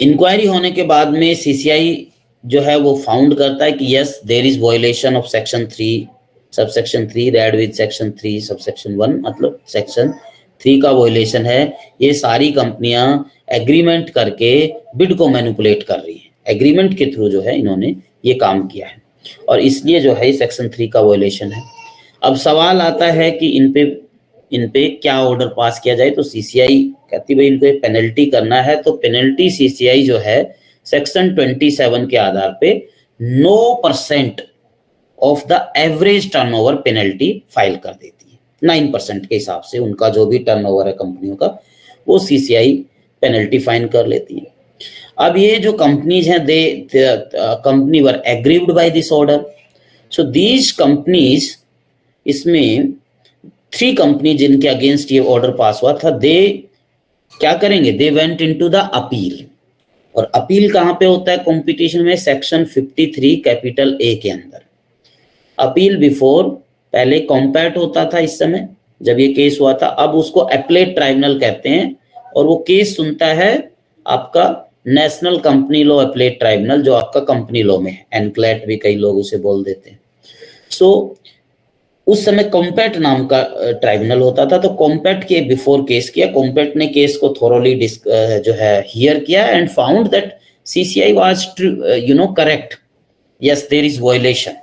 इंक्वायरी होने के बाद में सीसीआई जो है वो फाउंड करता है कि yes there is violation of section 3 subsection 3 read with section 3 subsection 1, मतलब सेक्शन 3 का वायलेशन है। ये सारी कंपनियां एग्रीमेंट करके बिड को मैनिपुलेट कर रही हैं, एग्रीमेंट के थ्रू जो है इन्होंने ये काम किया है और इसलिए जो है सेक्शन 3 का वायलेशन है। अब सवाल आता है कि इन पे क्या ऑर्डर पास किया जाए, तो सीसीआई कहती भाई इनको पेनल्टी करना है, तो पेनल्टी सीसीआई जो है सेक्शन 27 के आधार पे 9% of the average turnover penalty file कर देती है। 9% के हिसाब से उनका जो भी टर्नओवर है कंपनियों का वो सीसीआई पेनल्टी फाइन कर लेती है। अब ये जो कंपनीज हैं they company were aggrieved by this order, so these companies, इसमें 3 कंपनी जिनके अगेंस्ट ये ऑर्डर पास हुआ था, दे क्या करेंगे, they went into the appeal. और अपील कहाँ पे होता है कंपटीशन में, सेक्शन 53 कैपिटल ए के अंदर। अपील बिफोर पहले कॉम्पैट होता था, इस समय जब ये केस हुआ था, अब उसको अपीलेट ट्राइब्यूनल कहते हैं और वो केस सुनता है आपका national company law appellate tribunal, जो आपका कंपनी लॉ में है, एनक्लेट भी कई लोग उसे बोल देते हैं। सो उस समय कॉम्पैट नाम का ट्राइब्यूनल होता था, तो कॉम्पैट के बिफोर केस किया, कॉम्पैट ने केस को थोरोली जो है हियर किया and found that CCI was correct, yes there is violation,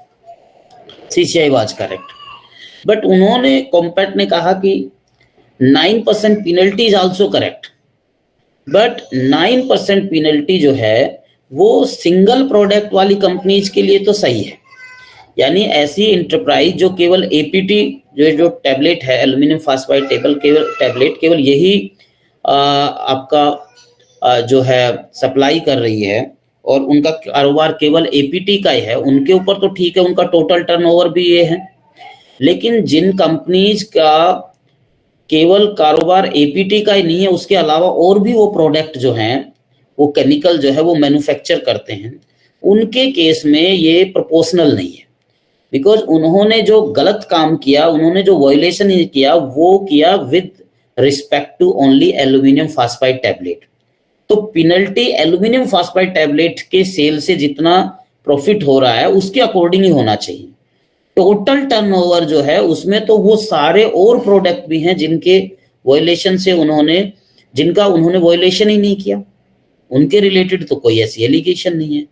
CCI was correct. But उन्होंने कॉम्पैट ने कहा कि 9% penalty is also correct, but 9% penalty जो है वो सिंगल प्रोडक्ट वाली कंपनीज के लिए तो सही है, यानी ऐसी इंटरप्राइज जो केवल एपीटी जो टैबलेट है, एल्यूमिनियम फास्फाइड टैबलेट केवल यही आपका जो है सप्लाई कर रही है और उनका कारोबार केवल एपीटी का ही है, उनके ऊपर तो ठीक है, उनका टोटल टर्नओवर भी ये है। लेकिन जिन कंपनीज का केवल कारोबार एपीटी का ही नहीं है, उसके अलावा और भी वो प्रोडक्ट जो हैं, वो केमिकल जो है वो मैन्युफैक्चर करते हैं, उनके केस में ये प्रोपोर्शनल नहीं है। बिकॉज उन्होंने जो गलत काम किया, उन्होंने जो वायलेशन किया, वो किया with respect to only aluminium phosphide tablet. तो पेनल्टी एल्यूमिनियम फास्फाइड टैबलेट के सेल से जितना प्रॉफिट हो रहा है उसके अकॉर्डिंग ही होना चाहिए। टोटल टर्नओवर जो है उसमें तो वो सारे और प्रोडक्ट भी हैं जिनके वायलेशन से जिनका उन्होंने वायलेशन ही नहीं किया, उनके रिलेटेड तो कोई ऐसी एलिगेशन नहीं है।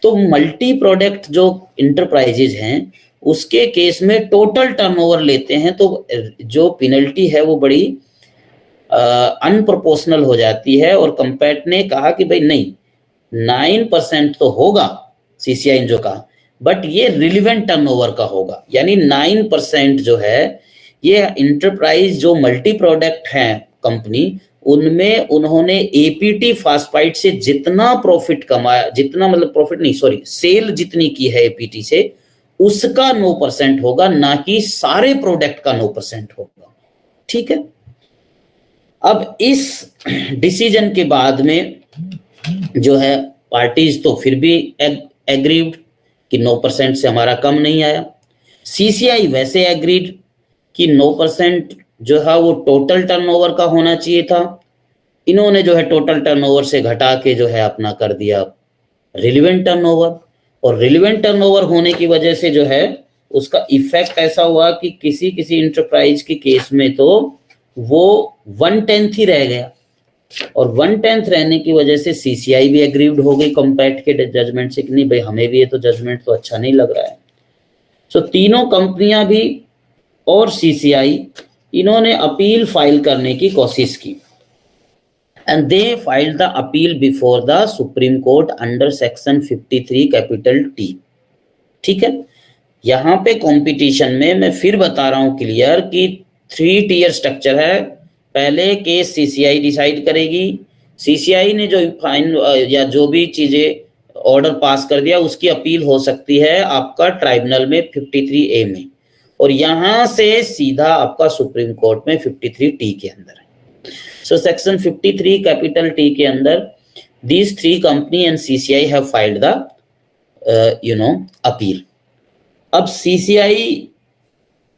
तो मल्टी प्रोडक्ट जो इंटरप्राइजेज हैं उसके केस में टोटल टर्नओवर लेते हैं, तो जो पेनल्टी है वो बड़ी अनप्रोपोर्शनल हो जाती है। और कंपैट ने कहा कि भाई नहीं, 9% तो होगा सीसीआई ने जो कहा, बट ये रिलेवेंट टर्नओवर का होगा। यानी 9% जो है ये इंटरप्राइज जो मल्टी प्रोडक्ट है कंपनी, उनमें उन्होंने एपीटी फास्फाइड से जितना प्रॉफिट कमाया, जितना मतलब प्रॉफिट नहीं सॉरी सेल जितनी की है एपीटी से, उसका 9% होगा, ना कि सारे प्रोडक्ट का 9% होगा। ठीक है। अब इस डिसीजन के बाद में जो है पार्टीज तो फिर भी एग्रीड कि 9% से हमारा कम नहीं आया। सीसीआई वैसे एग्रीड कि 9% जो है वो टोटल टर्नओवर का होना चाहिए था। इन्होंने जो है टोटल टर्नओवर से घटा के जो है अपना कर दिया रिलेवेंट टर्नओवर, और रिलेवेंट टर्नओवर होने की वजह से जो है उसका इफेक्ट ऐसा हुआ कि किसी किसी इंटरप्राइज के केस में तो वो 1/10 ही रह गया, और 1/10 रहने की वजह से सीसीआई भी एग्रीड हो गई कंपैट के जजमेंट से कि नहीं भाई हमें भी ये तो जजमेंट तो अच्छा नहीं लग रहा है। सो तीनों कंपनियां भी और सीसीआई इन्होंने अपील फाइल करने की कोशिश की, and they filed the appeal before the supreme court under section 53 capital T. ठीक है। यहाँ पे कंपटीशन में मैं फिर बता रहा हूं क्लियर कि 3 टियर स्ट्रक्चर है। पहले केस सीसीआई डिसाइड करेगी, सीसीआई ने जो फाइन या जो भी चीजें ऑर्डर पास कर दिया उसकी अपील हो सकती है आपका ट्राइब्यूनल में 53A में, और यहां से सीधा आपका सुप्रीम कोर्ट में 53T के अंदर है। सो सेक्शन 53 कैपिटल टी के अंदर these 3 company and CCI have filed the appeal. अब सीसीआई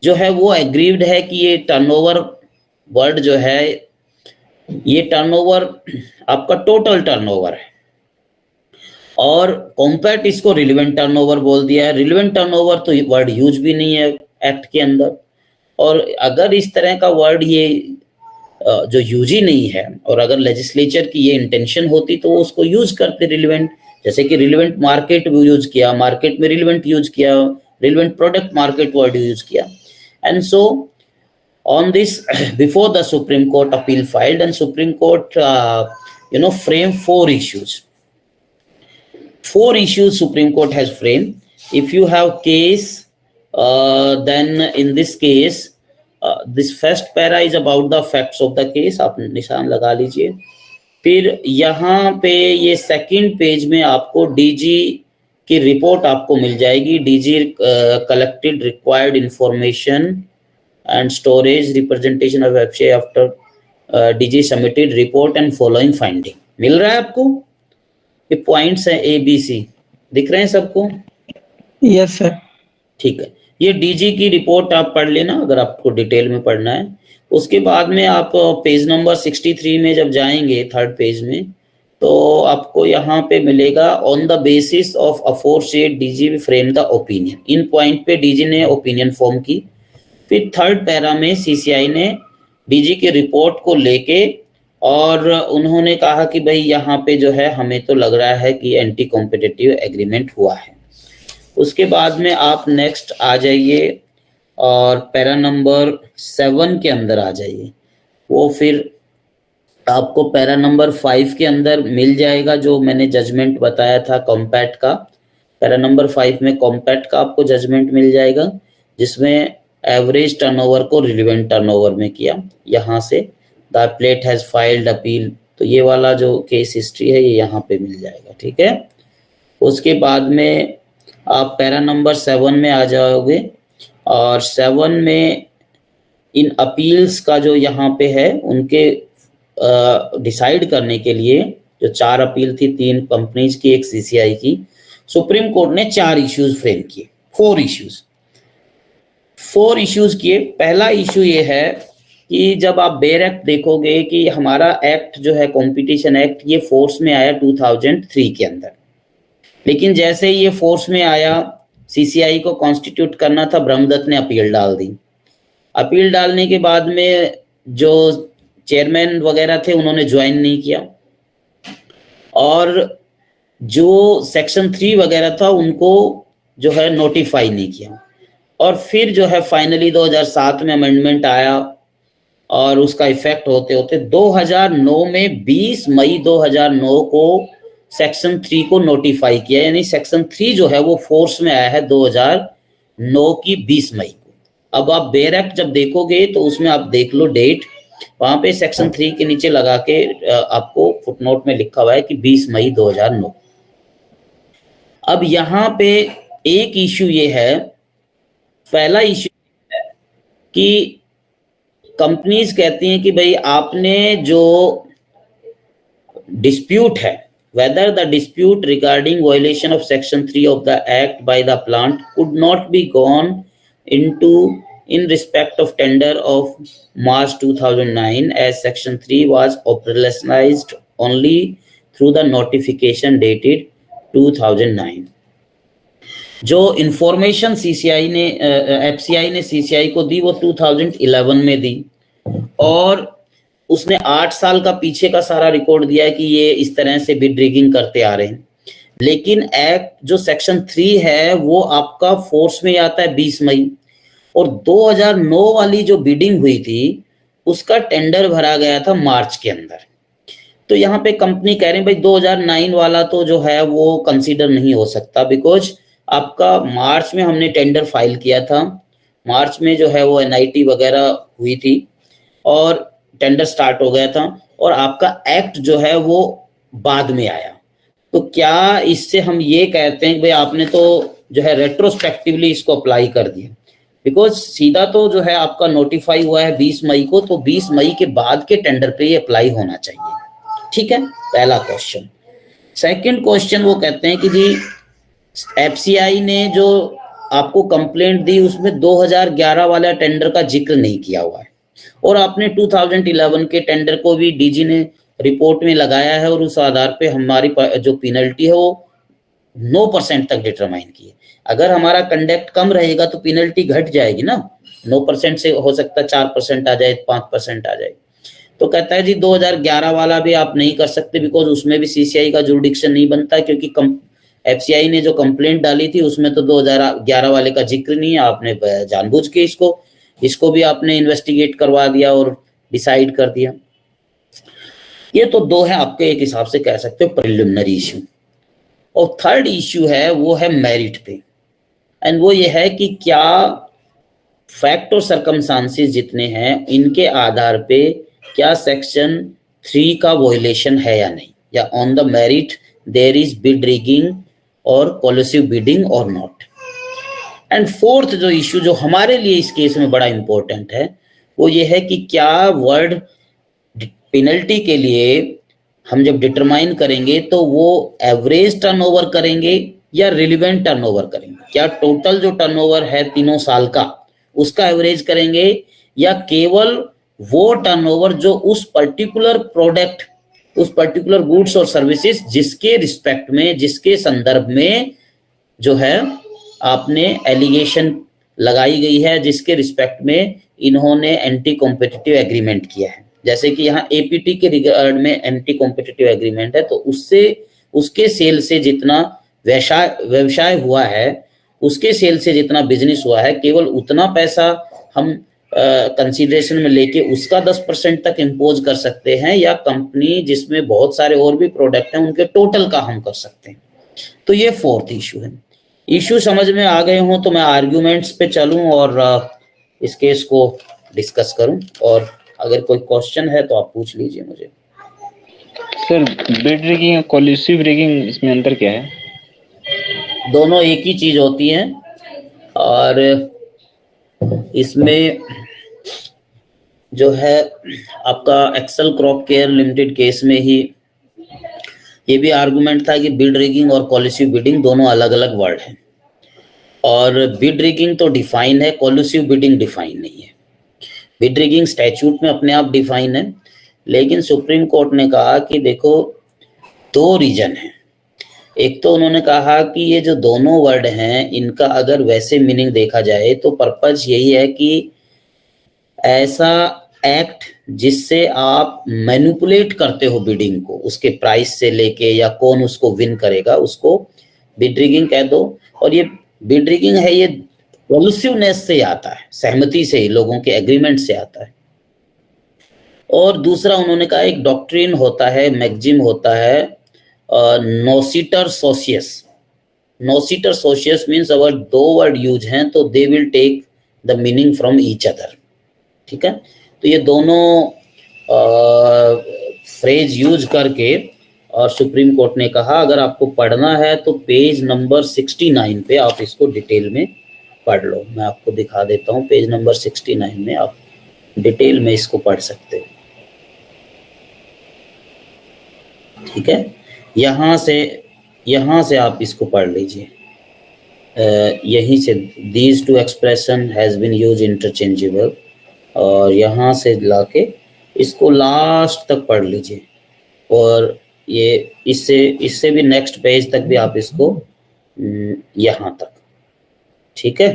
जो है वो एग्रीड है कि ये टर्नओवर वर्ड जो है, ये टर्नओवर आपका टोटल टर्नओवर है, और कॉम्पैट इसको रिलेवेंट टर्नओवर बोल दिया है। रिलेवेंट टर्नओवर तो वर्ड यूज भी नहीं है एक्ट के अंदर, और अगर इस तरह का वर्ड ये जो यूज ही नहीं है, और अगर लेजिस्लेचर की ये इंटेंशन होती तो वो उसको यूज करते रिलेवेंट, जैसे कि रिलेवेंट मार्केट यूज किया, मार्केट में रिलेवेंट यूज किया, relevant product market word use किया। And so on this before the Supreme Court appeal filed, and Supreme Court framed 4 issues. 4 issues Supreme Court has framed. If you have case, then in this case this first para is about the facts of the case, आप निशान लगा लीजिए। फिर यहाँ पे ये second page में आपको डीजी की रिपोर्ट आपको मिल जाएगी। DG collected required information and storage representation of FCI after DG submitted report and following finding। मिल रहा है आपको? ये पॉइंट्स हैं ABC, दिख रहे हैं सबको? Yes sir. ठीक है। ये डीजी की रिपोर्ट आप पढ़ लेना अगर आपको डिटेल में पढ़ना है। उसके बाद में आप पेज नंबर 63 में जब जाएंगे, 3rd पेज में, तो आपको यहाँ पे मिलेगा on the basis of aforesaid DG frame the opinion. In point पे डीजी ने ओपिनियन फॉर्म की। फिर 3rd पैरा में सीसीआई ने डीजी की रिपोर्ट को लेके और उन्होंने कहा कि भाई यहाँ पे जो है हमें तो लग रहा है कि एंटी कॉम्पिटिटिव एग्रीमेंट हुआ है। उसके बाद में आप नेक्स्ट आ जाइए और पैरा नंबर 7 के अंदर आ जाइए। वो फिर आपको पैरा नंबर 5 के अंदर मिल जाएगा जो मैंने जजमेंट बताया था कॉम्पैट का, पैरा नंबर 5 में कॉम्पैक्ट का आपको जजमेंट मिल जाएगा, जिसमें एवरेज टर्नओवर को रिलेवेंट टर्नओवर में किया। यहाँ से the plate has filed appeal, तो ये वाला जो केस हिस्ट्री है ये यहाँ पे मिल जाएगा, ठीक है। उसके बाद में आप पैरा नंबर 7 में आ जाओगे, और 7 में इन अपील्स का जो यहाँ पे है उनके डिसाइड करने के लिए, जो 4 अपील थी, 3 कंपनीज की, 1 सीसीआई की, सुप्रीम कोर्ट ने 4 इश्यूज फ्रेम किए, 4 इश्यूज किए। पहला इशू ये है कि जब आप बेयर एक्ट देखोगे कि हमारा एक्ट जो है कंपटीशन एक्ट, ये फोर्स में आया 2003 के अंदर, लेकिन जैसे ही ये फोर्स में आया, सीसीआई को कॉन्स्टिट्यूट करना था, ब्रह्मदत्त ने अपील डाल दी। अपील डालने के बाद में जो चेयरमैन वगैरह थे उन्होंने ज्वाइन नहीं किया, और जो सेक्शन 3 वगैरह था उनको जो है नोटिफाई नहीं किया। और फिर जो है फाइनली 2007 में अमेंडमेंट आया, और उसका इफेक्ट होते होते 2009 में 20 मई 2009 को सेक्शन 3 को नोटिफाई किया, यानी सेक्शन 3 जो है वो फोर्स में आया है 2009 की 20 मई को। अब आप बेयर एक्ट जब देखोगे तो उसमें आप देख लो डेट, वहां पे सेक्शन 3 के नीचे लगा के आपको फुटनोट में लिखा हुआ है कि 20 मई 2009। अब यहाँ पे एक इश्यू ये है, पहला इश्यू है कि कंपनीज कहती हैं कि भाई आपने जो डिस्प्यूट है, whether the dispute regarding violation of section 3 of the act by the plant could not be gone into in respect of tender of March 2009, as section 3 was operationalized only through the notification dated 2009। जो information CCI ने FCI ने CCI को दी वो 2011 में दी, और उसने 8 साल का पीछे का सारा रिकॉर्ड दिया है कि ये इस तरह से बिड रिगिंग करते आ रहे हैं। लेकिन एक्ट जो सेक्शन 3 है वो आपका फोर्स में आता है 20 मई, और 2009 वाली जो बिडिंग हुई थी उसका टेंडर भरा गया था मार्च के अंदर। तो यहाँ पे कंपनी कह रहे हैं भाई 2009 वाला तो जो है वो कंसीडर नहीं हो सकता, बिकॉज आपका मार्च में हमने टेंडर फाइल किया था, मार्च में जो है वो एनआईटी वगैरह हुई थी और टेंडर स्टार्ट हो गया था, और आपका एक्ट जो है वो बाद में आया। तो क्या इससे हम ये कहते हैं कि भाई आपने तो जो है रेट्रोस्पेक्टिवली इसको अप्लाई कर दिया, बिकॉज सीधा तो जो है आपका नोटिफाई हुआ है 20 मई को, तो 20 मई के बाद के टेंडर पे ये अप्लाई होना चाहिए, ठीक है, पहला क्वेश्चन। सेकंड क्वेश्चन वो कहते हैं कि जी एफसीआई ने जो आपको कंप्लेंट दी उसमें 2011 वाला टेंडर का जिक्र नहीं किया हुआ है, और आपने 2011 के टेंडर को भी डीजी ने रिपोर्ट में लगाया है, और उस आधार पे हमारी जो पेनल्टी है वो 9% तक डिटरमाइन की है। अगर हमारा कंडक्ट कम रहेगा तो पेनल्टी घट जाएगी ना, 9% से हो सकता है 4% आ जाए, 5% आ जाए। तो कहता है जी 2011 वाला भी आप नहीं कर सकते, बिकॉज उसमें भी सीसीआई का जुरिडिक्शन नहीं बनता, क्योंकि एफसीआई ने जो कंप्लेंट डाली थी उसमें तो 2011 वाले का जिक्र नहीं है। आपने जानबूझ के इसको भी आपने इन्वेस्टिगेट करवा दिया और डिसाइड कर दिया। ये तो 2 है आपके एक हिसाब से कह सकते हो प्रिलिमिनरी इश्यू। और थर्ड इश्यू है वो है मेरिट पे, एंड वो ये है कि क्या फैक्ट और सर्कमस्टांसेस जितने हैं इनके आधार पे क्या सेक्शन 3 का वॉयलेशन है या नहीं, या on the merit there is bid rigging और कॉलेसिव बिडिंग और नॉट। एंड फोर्थ जो इश्यू जो हमारे लिए इस केस में बड़ा इंपॉर्टेंट है वो ये है कि क्या वर्ड पेनल्टी के लिए हम जब डिटरमाइन करेंगे तो वो एवरेज टर्नओवर करेंगे या रिलेवेंट टर्नओवर करेंगे, क्या टोटल जो टर्नओवर है 3 साल का उसका एवरेज करेंगे, या केवल वो टर्नओवर जो उस पर्टिकुलर प्रोडक्ट, उस पर्टिकुलर गुड्स और सर्विसेज जिसके रिस्पेक्ट में, जिसके संदर्भ में जो है आपने एलिगेशन लगाई गई है, जिसके रिस्पेक्ट में इन्होंने एंटी कॉम्पिटिटिव एग्रीमेंट किया है। जैसे कि यहाँ एपीटी के रिगार्ड में एंटी कॉम्पिटिटिव एग्रीमेंट है, तो उससे उसके सेल से जितना व्यवसाय हुआ है, उसके सेल से जितना बिजनेस हुआ है, केवल उतना पैसा हम कंसीडरेशन में लेके उसका 10% तक इम्पोज कर सकते हैं, या कंपनी जिसमें बहुत सारे और भी प्रोडक्ट हैं उनके टोटल का हम कर सकते हैं। तो ये फोर्थ इशू है। इश्यू समझ में आ गए हो तो मैं आर्ग्यूमेंट्स पे चलूं और इस केस को डिस्कस करूं, और अगर कोई क्वेश्चन है तो आप पूछ लीजिए मुझे। सर बिड रिगिंग और कॉलिसिव रिगिंग, इसमें अंतर क्या है? दोनों एक ही चीज होती हैं, और इसमें जो है आपका Excel crop care limited case में ही ये भी आर्गुमेंट था कि बिड रिगिंग और कॉलिसिव बिडिंग दोनों अलग अलग वर्ड हैं, और बिड रिगिंग तो डिफाइन है, कॉलिसिव बिडिंग डिफाइन नहीं है। बिड रिगिंग स्टैट्यूट में अपने आप डिफाइन है, लेकिन सुप्रीम कोर्ट ने कहा कि देखो दो रीजन है। एक तो उन्होंने कहा कि ये जो दोनों वर्ड हैं इनका अगर वैसे मीनिंग देखा जाए तो पर्पज यही है कि ऐसा एक्ट जिससे आप मैनिपुलेट करते हो बिडिंग को, उसके प्राइस से लेके या कौन उसको विन करेगा, उसको बिड रिगिंग कह दो। और ये बिड रिगिंग है, ये पॉलिसिवनेस से आता है, सहमति से ही, लोगों के एग्रीमेंट से आता है। और दूसरा उन्होंने कहा एक डॉक्ट्रिन होता है, मैक्सिम होता है, नोसिटर सोशियस। नोसिटर सोशियस मीन्स अगर दो वर्ड यूज हैं तो they will take the meaning from each other. ठीक है, तो ये दोनों फ्रेज यूज करके और सुप्रीम कोर्ट ने कहा अगर आपको पढ़ना है तो पेज नंबर 69 पे आप इसको डिटेल में पढ़ लो। मैं आपको दिखा देता हूँ, पेज नंबर 69 में आप डिटेल में इसको पढ़ सकते हो। ठीक है, यहाँ से आप इसको पढ़ लीजिए। यहीं से these two expression has been use interchangeable, और यहाँ से लाके इसको लास्ट तक पढ़ लीजिए, और ये इससे भी नेक्स्ट पेज तक भी आप इसको यहाँ तक। ठीक है,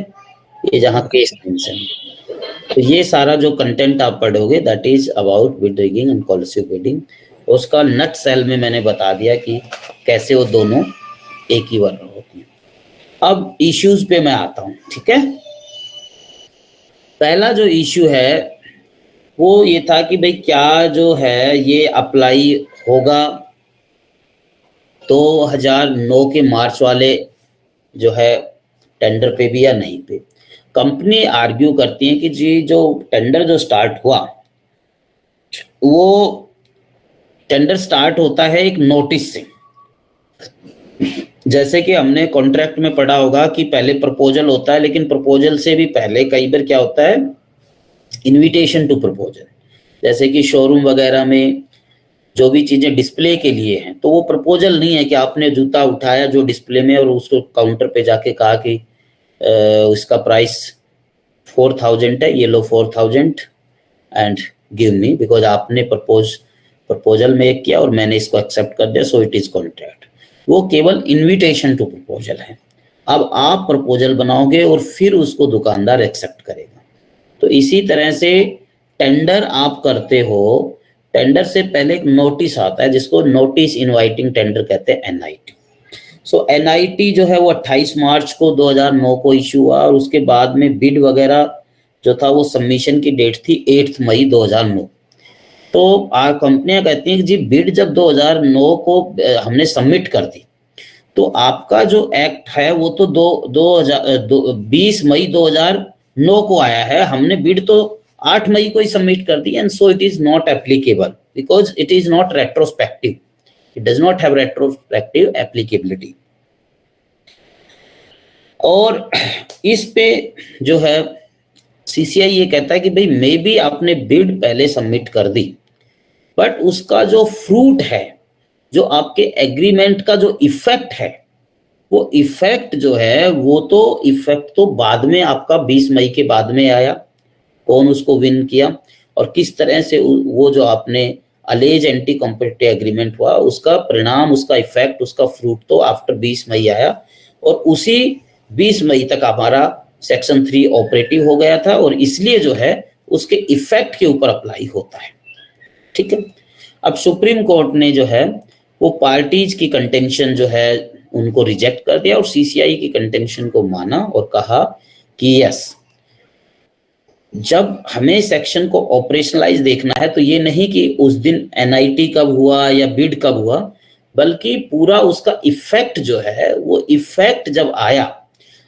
ये जहाँ केस मेंशन, तो ये सारा जो कंटेंट आप पढ़ोगे that is about bid rigging and collusive bidding. उसका नट सेल में मैंने बता दिया कि कैसे वो दोनों एक ही वर्ड होती हैं। अब इश्यूज पे मैं आता हूँ। ठीक है, पहला जो इश्यू है वो ये था कि भाई क्या जो है ये अप्लाई होगा 2009 के मार्च वाले जो है टेंडर पे भी या नहीं पे। कंपनी आर्ग्यू करती है कि जी जो टेंडर जो स्टार्ट हुआ, वो टेंडर स्टार्ट होता है एक नोटिस से। जैसे कि हमने कॉन्ट्रैक्ट में पढ़ा होगा कि पहले प्रपोजल होता है, लेकिन प्रपोजल से भी पहले कई बार क्या होता है, इनविटेशन टू प्रपोजल। जैसे कि शोरूम वगैरह में जो भी चीजें डिस्प्ले के लिए हैं, तो वो प्रपोजल नहीं है कि आपने जूता उठाया जो डिस्प्ले में और उसको काउंटर पे जाके कहा कि इसका प्राइस 4000 है, ये लो 4000 एंड गिव मी, बिकॉज आपने प्रपोजल में एक किया और मैंने इसको एक्सेप्ट कर दिया, सो इट इज कॉन्ट्रैक्ट। वो केवल इनविटेशन टू प्रपोजल है। अब आप प्रपोजल बनाओगे और फिर उसको दुकानदार एक्सेप्ट करेगा। तो इसी तरह से टेंडर आप करते हो, टेंडर से पहले एक नोटिस आता है जिसको नोटिस इनवाइटिंग टेंडर कहते हैं, NIT। सो NIT जो है वो 28 मार्च को 2009 को इशू हुआ, और उसके बाद में बिड वगैरह जो था वो सबमिशन की डेट थी 8 मई 2009। तो कंपनियां कहती हैं कि जी बिड जब 2009 को हमने सबमिट कर दी, तो आपका जो एक्ट है वो तो 20 मई 2009 को आया है, हमने बिड तो 8 मई को ही सबमिट कर दी, and so it is not applicable because it is not retrospective, it does not have retrospective applicability. और इस पे जो है CCI ये कहता है कि भाई मे बी आपने बिड पहले सबमिट कर दी, बट उसका जो फ्रूट है, जो आपके एग्रीमेंट का जो इफेक्ट है, वो इफेक्ट जो है वो तो इफेक्ट तो बाद में आपका 20 मई के बाद में आया, कौन उसको विन किया और किस तरह से वो जो आपने अलेज एंटी कॉम्पिटिटिव एग्रीमेंट हुआ, उसका परिणाम, उसका इफेक्ट, उसका फ्रूट तो आफ्टर 20 मई आया, और उसी 20 मई तक हमारा सेक्शन 3 ऑपरेटिव हो गया था, और इसलिए जो है उसके इफेक्ट के ऊपर अप्लाई होता है। ठीक है, अब सुप्रीम कोर्ट ने जो है वो पार्टीज की कंटेंशन जो है उनको रिजेक्ट कर दिया और CCI की कंटेंशन को माना और कहा कि यस, जब हमें सेक्शन को ऑपरेशनलाइज देखना है तो ये नहीं कि उस दिन NIT कब हुआ या बिड कब हुआ, बल्कि पूरा उसका इफेक्ट जो है, वो इफेक्ट जब आया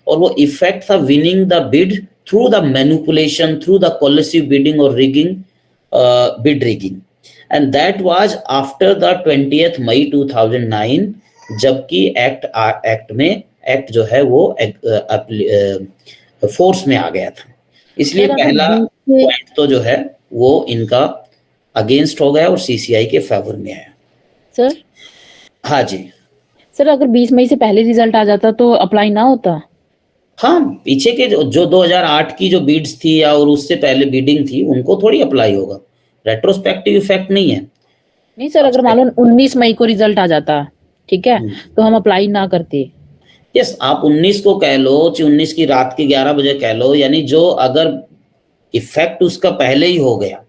और वो इफेक्ट था winning the bid through the manipulation, through the collusive bidding और rigging, bid rigging, and that was after the 20th May 2009, जबकि एक्ट जो है वो फोर्स में आ गया था। इसलिए सर, अगर पहला बीच में- पॉइंट तो जो है वो इनका अगेंस्ट हो गया और सीसीआई के फेवर में आया। सर हाँ जी, सर अगर 20 मई से पहले रिजल्ट आ जाता तो अप्लाई ना होता? हाँ, पीछे के जो 2008 की जो बीड्स थी या और उससे पहले बीडिंग थी उनको थोड़ी अप्लाई होगा, रेट्रोस्पेक्टिव इफेक्ट नहीं है। नहीं सर, अगर मान लो 19 मई को रिजल्ट आ जाता, ठीक है, तो हम अप्लाई ना करते। यस, आप 19 को कह लो, 19 की रात के 11 बजे कह लो, यानी जो अगर इफेक्ट उसका पहले ही हो गया,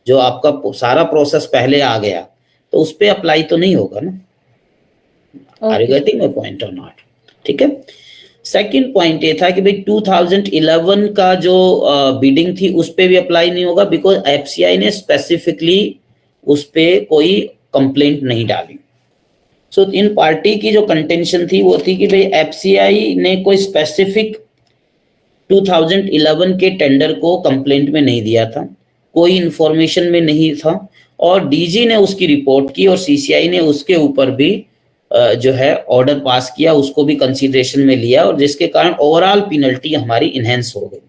जो आपका सारा प्रोसेस पहले आ गया, तो उस पर अप्लाई तो नहीं होगा ना। Are you getting my point और नॉट? ठीक है। सेकंड पॉइंट ये था कि भाई 2011 का जो बिडिंग थी उस पे भी अप्लाई नहीं होगा, बिकॉज एफसीआई ने स्पेसिफिकली उस पे कोई कंप्लेंट नहीं डाली। सो इन पार्टी की जो कंटेंशन थी वो थी कि भाई एफसीआई ने कोई स्पेसिफिक 2011 के टेंडर को कंप्लेंट में नहीं दिया था, कोई इंफॉर्मेशन में नहीं था, और डीजी ने उसकी रिपोर्ट की और सीसीआई ने उसके ऊपर भी जो है ऑर्डर पास किया, उसको भी कंसीडरेशन में लिया, और जिसके कारण ओवरऑल पेनल्टी हमारी इनहेंस हो गई।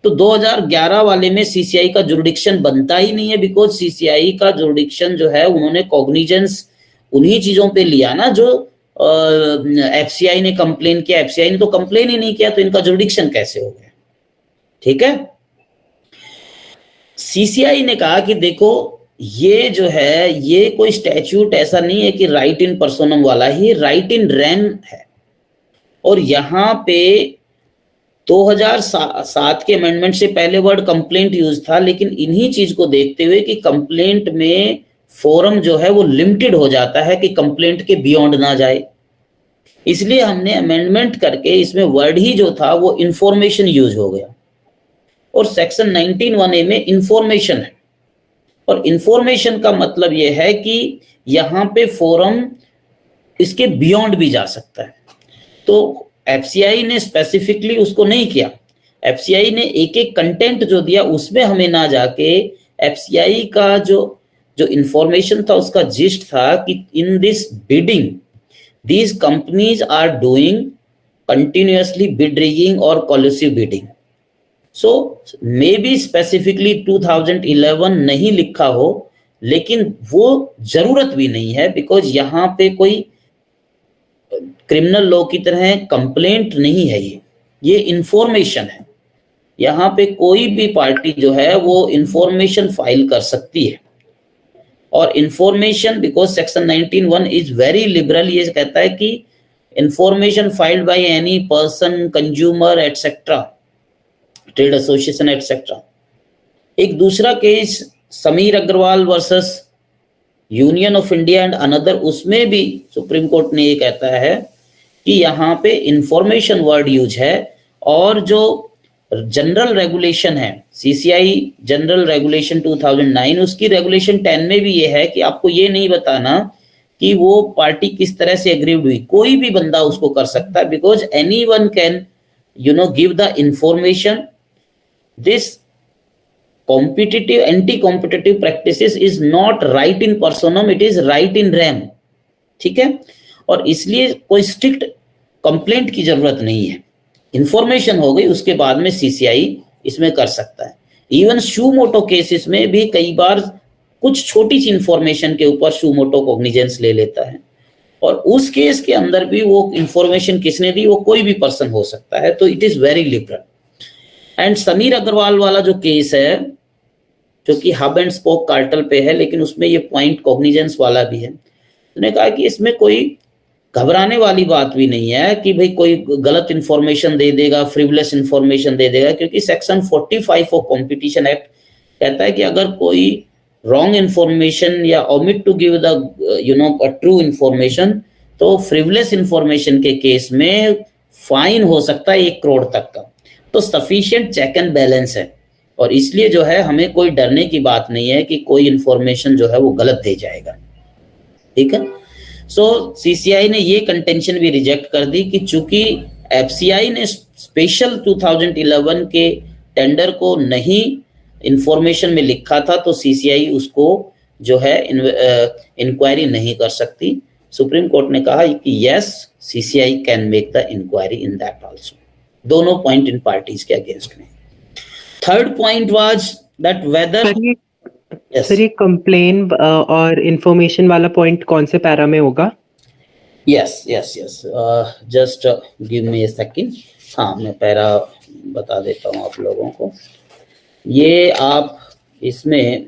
तो 2011 वाले में सीसीआई का जुरिडिक्शन बनता ही नहीं है, बिकॉज सीसीआई का जुरिडिक्शन जो है उन्होंने कॉग्निजेंस उन्हीं चीजों पे लिया ना जो एफसीआई ने कंप्लेन किया। एफसीआई ने तो कंप्लेन ही नहीं किया, तो इनका जुरिडिक्शन कैसे हो गया? ठीक है। सीसीआई ने कहा कि देखो ये जो है ये कोई स्टैच्यूट ऐसा नहीं है कि राइट इन पर्सोनम वाला ही, राइट इन रेम है, और यहाँ पे 2007 के अमेंडमेंट से पहले वर्ड कंप्लेंट यूज था, लेकिन इन्हीं चीज को देखते हुए कि कंप्लेंट में फोरम जो है वो लिमिटेड हो जाता है कि कंप्लेंट के बियॉन्ड ना जाए, इसलिए हमने अमेंडमेंट करके इसमें वर्ड ही जो था वो इंफॉर्मेशन यूज हो गया। और सेक्शन 19(1)(a) में इंफॉर्मेशन है, और इंफॉर्मेशन का मतलब ये है कि यहाँ पे फोरम इसके बियॉन्ड भी जा सकता है। तो एफसीआई ने स्पेसिफिकली उसको नहीं किया, एफसीआई ने एक एक कंटेंट जो दिया उसमें हमें ना जाके एफसीआई का जो इंफॉर्मेशन था उसका जिस्ट था कि in this bidding these companies are doing continuously bid rigging or collusive bidding. So maybe specifically 2011 नहीं लिखा हो, लेकिन वो जरूरत भी नहीं है, बिकॉज यहाँ पे कोई क्रिमिनल लॉ की तरह कंप्लेंट नहीं है, ये इंफॉर्मेशन है। यहाँ पे कोई भी पार्टी जो है वो इंफॉर्मेशन फाइल कर सकती है, और information because section 19(1) is very liberal, ये कहता है कि information filed by any person, consumer et cetera, trade association et cetera. एक दूसरा केस Sameer Agarwal versus union of India and another, उसमें भी सुप्रीम कोर्ट ने ये कहता है कि यहाँ पे इंफॉर्मेशन वर्ड यूज है, और जो जनरल रेगुलेशन है सीसीआई जनरल रेगुलेशन 2009, उसकी रेगुलेशन 10 में भी ये है कि आपको ये नहीं बताना कि वो पार्टी किस तरह से एग्रीड हुई, कोई भी बंदा उसको कर सकता है, because anyone can give the information. This competitive anti competitive practices is not right in personam, it is right in rem. ठीक है, और इसलिए कोई स्ट्रिक्ट कंप्लेंट की जरूरत नहीं है, इंफॉर्मेशन हो गई उसके बाद में सीसीआई इसमें कर सकता है। इवन शूमोटो केसेस में भी कई बार कुछ छोटी सी इंफॉर्मेशन के ऊपर शूमोटो कॉग्निजेंस ले लेता है, और उस केस के अंदर भी वो इंफॉर्मेशन किसने दी, वो कोई भी पर्सन हो सकता है, तो it is very liberal. And Sameer Agarwal वाला जो केस है जो कि हब एंड स्पोक कार्टल पे है, लेकिन उसमें ये पॉइंट कॉग्निजेंस वाला भी है, उन्होंने कहा कि इसमें कोई घबराने वाली बात भी नहीं है कि भाई कोई गलत इंफॉर्मेशन दे देगा, फ्रिवलेस इंफॉर्मेशन दे देगा, क्योंकि सेक्शन 45 ऑफ कंपटीशन एक्ट कहता है कि अगर कोई रॉन्ग इंफॉर्मेशन या omit to give the true information, तो फ्रिवलेस इंफॉर्मेशन के केस में फाइन हो सकता है 1 करोड़ तक का। तो सफिशिएंट चेक एंड बैलेंस है, और इसलिए जो है हमें कोई डरने की बात नहीं है कि कोई इंफॉर्मेशन जो है वो गलत दे जाएगा। ठीक है, सो सीसीआई ने ये कंटेंशन भी रिजेक्ट कर दी कि चूंकि एफसीआई ने स्पेशल 2011 के टेंडर को नहीं इंफॉर्मेशन में लिखा था, तो सीसीआई उसको जो है इंक्वायरी नहीं कर सकती। सुप्रीम कोर्ट ने कहा कि yes, CCI can make the inquiry in that also. दोनों पॉइंट इन पार्टीज के अगेंस्ट में। Third point was that whether sir ये कंप्लेन और इंफॉर्मेशन वाला पॉइंट कौन से पैरा में होगा? Yes just give me a second. हाँ, मैं पैरा बता देता हूँ आप लोगों को। ये आप इसमें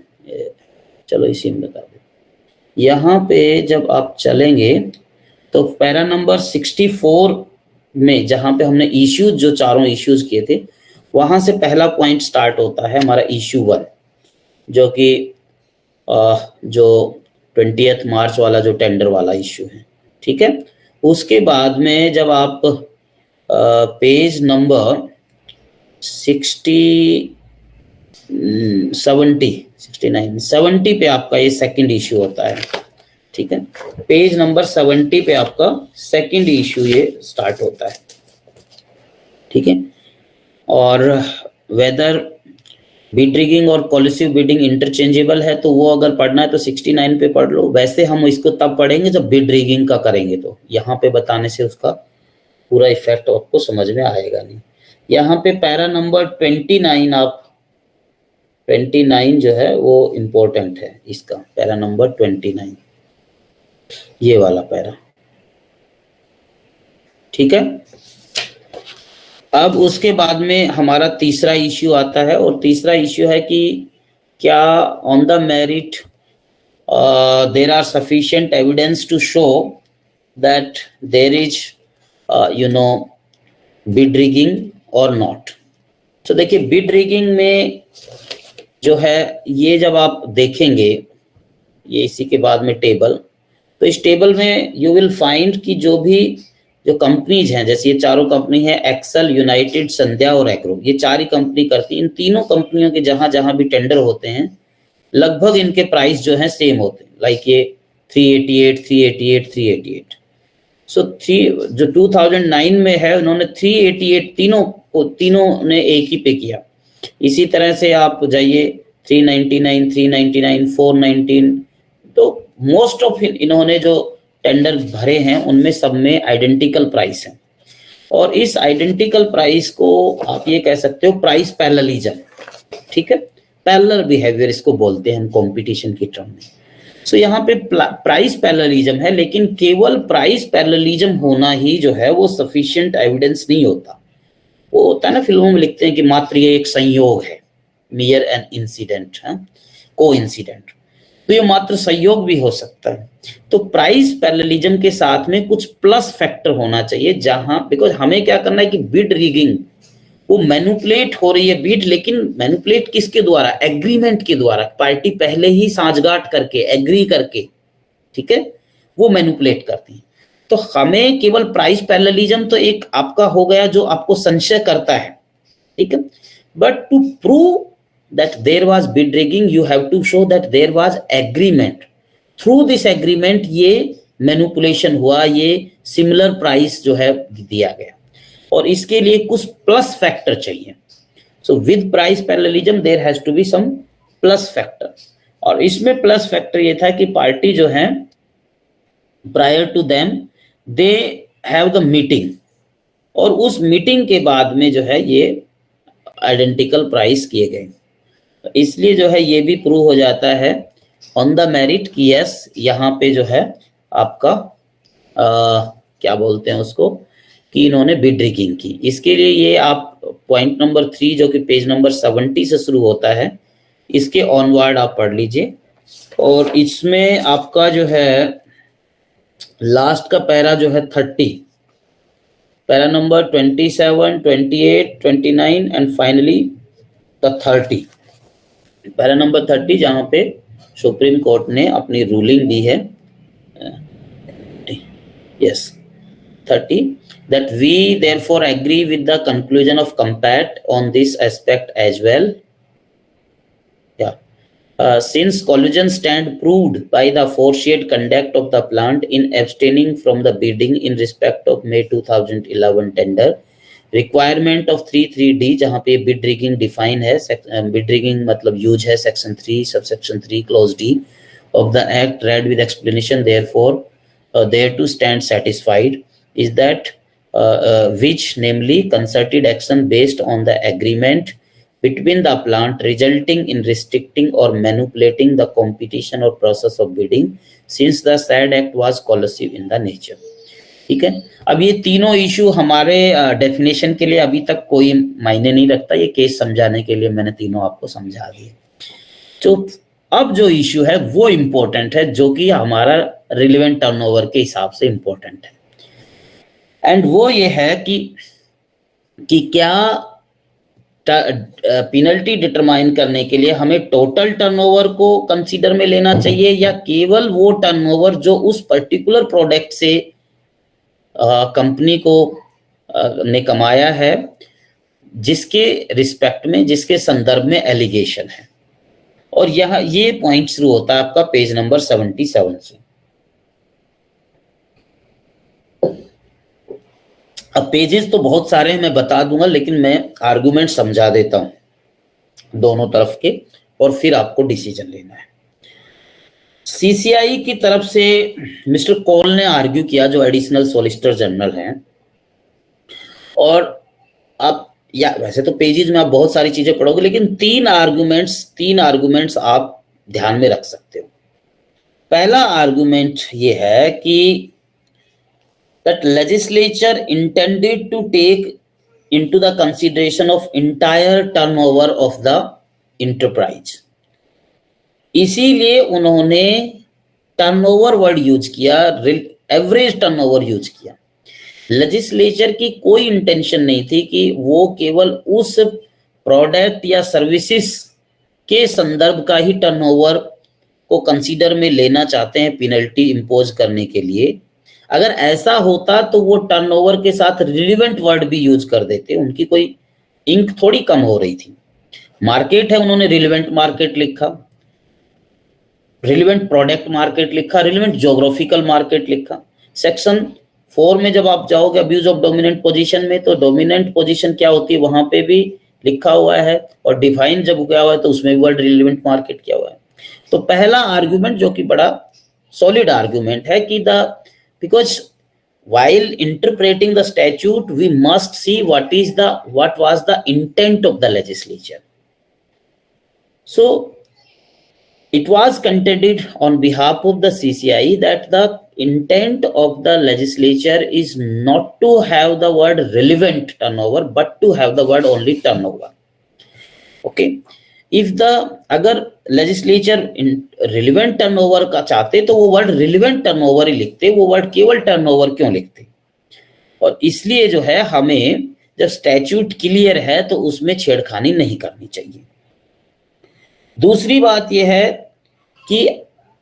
चलो इसी में बता दो। यहाँ पे जब आप चलेंगे तो पैरा नंबर 64 में जहाँ पे हमने इश्यूज जो चारों इश्यूज किए थे, वहां से पहला पॉइंट स्टार्ट होता है हमारा इश्यू 1, जो कि जो 20 मार्च वाला जो टेंडर वाला इश्यू है, ठीक है। उसके बाद में जब आप पेज नंबर 70 पे आपका ये सेकंड इश्यू होता है, ठीक है। पेज नंबर 70 पे आपका सेकंड इश्यू ये स्टार्ट होता है, ठीक है। और वेदर बिड रिगिंग और कोलिसिव बिडिंग इंटरचेंजेबल है, तो वो अगर पढ़ना है तो 69 पे पढ़ लो। वैसे हम इसको तब पढ़ेंगे जब बिड रिगिंग का करेंगे, तो यहाँ पे बताने से उसका पूरा इफेक्ट आपको समझ में आएगा नहीं। यहाँ पे पैरा नंबर 29 आप 29 जो है वो इम्पोर्टेंट है इसका, पैरा नंबर 29, ये वाला पैरा, ठीक है। अब उसके बाद में हमारा तीसरा इश्यू आता है, और तीसरा इश्यू है कि क्या on the merit there are sufficient evidence to show that there is bid rigging और नॉट। तो देखिए बिड रिगिंग में जो है ये जब आप देखेंगे, ये इसी के बाद में टेबल, तो इस टेबल में यू विल फाइंड कि जो कंपनीज हैं, जैसे ये चारों कंपनी है, एक्सेल, यूनाइटेड, संध्या और एग्रो, ये चार ही कंपनी करती है। इन तीनों कंपनियों के जहां जहां भी टेंडर होते हैं लगभग इनके प्राइस जो है सेम होते हैं, लाइक ये 388, 388, 388। सो जो 2009 में है उन्होंने 388 तीनों ने एक ही पे किया। इसी तरह से आप जाइए 399, 399, 419, तो मोस्ट ऑफ इन्होंने जो टेंडर भरे हैं उनमें सब में आइडेंटिकल प्राइस है। और इस आइडेंटिकल प्राइस को आप ये कह सकते हो प्राइस पैरेललिज्म, ठीक है। पैरेलल बिहेवियर इसको बोलते हैं हम कंपटीशन की टर्म में। सो यहाँ पे प्राइस पैरेललिज्म है, लेकिन केवल प्राइस पैरेललिज्म होना ही जो है वो सफिशिएंट एविडेंस नहीं होता। वो होता है ना, फिल्मों में लिखते हैं कि मात्र ये एक संयोग है, मियर एन इंसिडेंट है, को इंसिडेंट, तो ये मात्र संयोग भी हो सकता है। तो प्राइस पैरेललिज्म के साथ में कुछ प्लस फैक्टर होना चाहिए, जहां बिकॉज हमें क्या करना है कि बिड रिगिंग वो मैनिपुलेट हो रही है बिड, लेकिन मैनिपुलेट किसके द्वारा? एग्रीमेंट के द्वारा। पार्टी पहले ही साझगांठ करके एग्री करके, ठीक है, वो मैनिपुलेट करती है। तो हमें केवल प्राइस पैरेललिज्म तो एक आपका हो गया जो आपको संशय करता है, ठीक है, but to prove that there was bid rigging you have to show that there was agreement. through this agreement ये manipulation हुआ, ये similar price जो है दिया गया, और इसके लिए कुछ plus factor चाहिए। so with price parallelism there has to be some plus factor, और इसमें plus factor ये था कि पार्टी जो है prior to them they have the meeting, और उस मीटिंग के बाद में जो है ये आइडेंटिकल प्राइस किए गए। तो इसलिए जो है ये भी प्रूव हो जाता है ऑन द मेरिट कि यस यहाँ पे जो है आपका क्या बोलते हैं उसको, कि इन्होंने बिड रिगिंग की। इसके लिए ये आप पॉइंट नंबर 3 जो कि पेज नंबर 70 से शुरू होता है, इसके ऑनवर्ड आप पढ़ लीजिए। और इसमें आपका जो है लास्ट का पैरा जो है 30, para number 27, 28, 29 and finally the 30, para number 30 जहां पे सुप्रीम कोर्ट ने अपनी रूलिंग दी है, yes 30, that we therefore agree with the conclusion of compact on this aspect as well, yeah, since collusion stand proved by the foresight conduct of the plant in abstaining from the bidding in respect of May 2011 tender, requirement of 33D जहाँ पे bid rigging define है, bid rigging मतलब use है section 3 subsection 3 clause D of the act read with explanation, therefore there to stand satisfied is that which namely concerted action based on the agreement between the plant resulting in restricting or manipulating the competition or process of bidding since the said act was collusive in the nature. ठीक है, अब ये तीनों issue हमारे definition के लिए अभी तक कोई मायने नहीं रखता, ये केस समझाने के लिए मैंने तीनों आपको समझा दिए। तो अब जो इशू है वो इम्पोर्टेंट है, जो कि हमारा रिलेवेंट टर्नओवर के हिसाब से इम्पोर्टेंट है, एंड वो ये है कि क्या पेनल्टी डिटरमाइन करने के लिए हमें टोटल टर्नओवर को कंसीडर में लेना चाहिए या केवल वो टर्नओवर जो उस पर्टिकुलर प्रोडक्ट से कंपनी को ने कमाया है, जिसके रिस्पेक्ट में, जिसके संदर्भ में एलिगेशन है। और यह ये पॉइंट शुरू होता है आपका पेज नंबर 77 से। अब पेजेस तो बहुत सारे हैं, मैं बता दूंगा, लेकिन मैं आर्गुमेंट समझा देता हूं दोनों तरफ के, और फिर आपको डिसीजन लेना है। सीसीआई की तरफ से मिस्टर कॉल ने आर्ग्यू किया, जो एडिशनल सॉलिसिटर जनरल हैं, और आप या वैसे तो पेजेस में आप बहुत सारी चीजें पढ़ोगे, लेकिन तीन आर्गुमेंट्स आप ध्यान में रख सकते हो। पहला आर्गुमेंट ये है कि that legislature intended to take into the consideration of entire turnover of the enterprise, इसीलिए उन्होंने टर्नओवर वर्ड यूज किया, एवरेज टर्नओवर यूज किया। लेजिस्लेचर की कोई इंटेंशन नहीं थी कि वो केवल उस प्रोडक्ट या सर्विसेज के संदर्भ का ही टर्नओवर को कंसीडर में लेना चाहते हैं पेनल्टी इंपोज करने के लिए। अगर ऐसा होता तो वो टर्नओवर के साथ रिलेवेंट वर्ड भी यूज कर देते, उनकी कोई इंक थोड़ी कम हो रही थी। मार्केट है, उन्होंने रिलेवेंट मार्केट लिखा, रिलेवेंट प्रोडक्ट मार्केट लिखा, रिलेवेंट ज्योग्राफिकल मार्केट लिखा। सेक्शन 4 में जब आप जाओगे अब्यूज ऑफ डोमिनेंट पोजीशन में, तो डोमिनेंट पोजीशन क्या होती है वहां पे भी लिखा हुआ है, और डिफाइन जब क्या हुआ है तो उसमें भी वर्ड रिलेवेंट मार्केट क्या हुआ है। तो पहला आर्ग्यूमेंट जो कि बड़ा सॉलिड आर्ग्यूमेंट है कि because while interpreting the statute we must see what was the intent of the legislature. So it was contended on behalf of the CCI that the intent of the legislature is not to have the word relevant turnover but to have the word only turnover. Okay, अगर legislature relevant turnover का चाहते तो वो word relevant turnover ही लिखते, वो word केवल turnover क्यों लिखते। और इसलिए जो है हमें जब स्टैट्यूट क्लियर है तो उसमें छेड़खानी नहीं करनी चाहिए। दूसरी बात यह है कि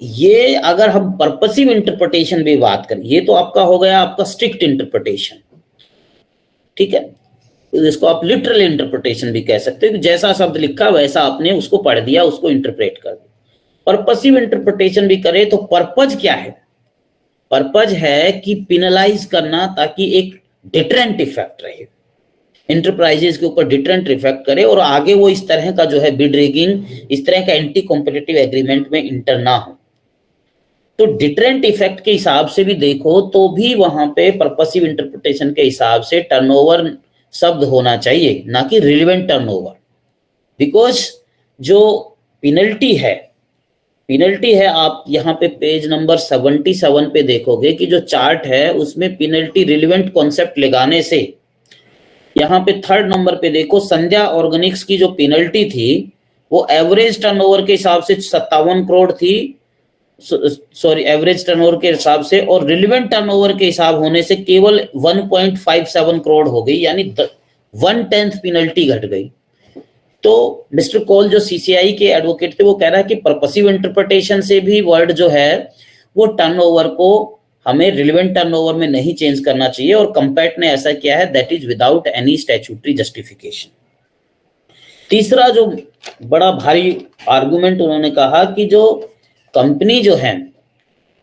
ये अगर हम पर्पसिव इंटरप्रिटेशन भी बात करें, ये तो आपका हो गया आपका स्ट्रिक्ट इंटरप्रिटेशन, ठीक है, इसको आप लिटरल इंटरप्रिटेशन भी कह सकते हो कि जैसा शब्द लिखा वैसा आपने उसको पढ़ दिया, उसको इंटरप्रेट कर दिया। पर्पसिव इंटरप्रिटेशन भी करे तो पर्पज क्या है? पर्पज है कि पिनलाइज करना, ताकि एक डिटरेंट इफेक्ट रहे, इंटरप्राइजेस के ऊपर डिटरेंट इफेक्ट करे, और आगे वो इस तरह का जो है बिड रिगिंग, इस तरह का एंटी कॉम्पिटिटिव एग्रीमेंट में इंटर ना हो। तो डिटरेंट इफेक्ट के हिसाब से भी देखो तो भी वहां पे पर्पसिव इंटरप्रिटेशन के हिसाब से टर्नओवर शब्द होना चाहिए, ना कि रिलेवेंट टर्नओवर। बिकॉज जो पेनल्टी है आप यहाँ पे पेज नंबर 77 पे देखोगे कि जो चार्ट है उसमें पेनल्टी रिलेवेंट कॉन्सेप्ट लगाने से, यहाँ पे 3rd नंबर पे देखो, संध्या ऑर्गेनिक्स की जो पेनल्टी थी वो एवरेज टर्नओवर के हिसाब से 57 करोड़ थी, सॉरी एवरेज टर्नओवर के हिसाब से, और रिलेवेंट टर्नओवर के हिसाब होने से केवल 1.57 करोड़ हो गई, यानी 1/10 पेनल्टी घट गई। तो मिस्टर कॉल जो सीसीआई के एडवोकेट थे वो कह रहा है कि पर्पसिव इंटरप्रिटेशन से भी वर्ड जो है वो टर्नओवर को हमें रिलेवेंट टर्नओवर में नहीं चेंज करना चाहिए, और कंपैट ने ऐसा किया है, that is without any statutory justification. तीसरा जो बड़ा भारी आर्गुमेंट उन्होंने कहा कि जो कंपनी जो है,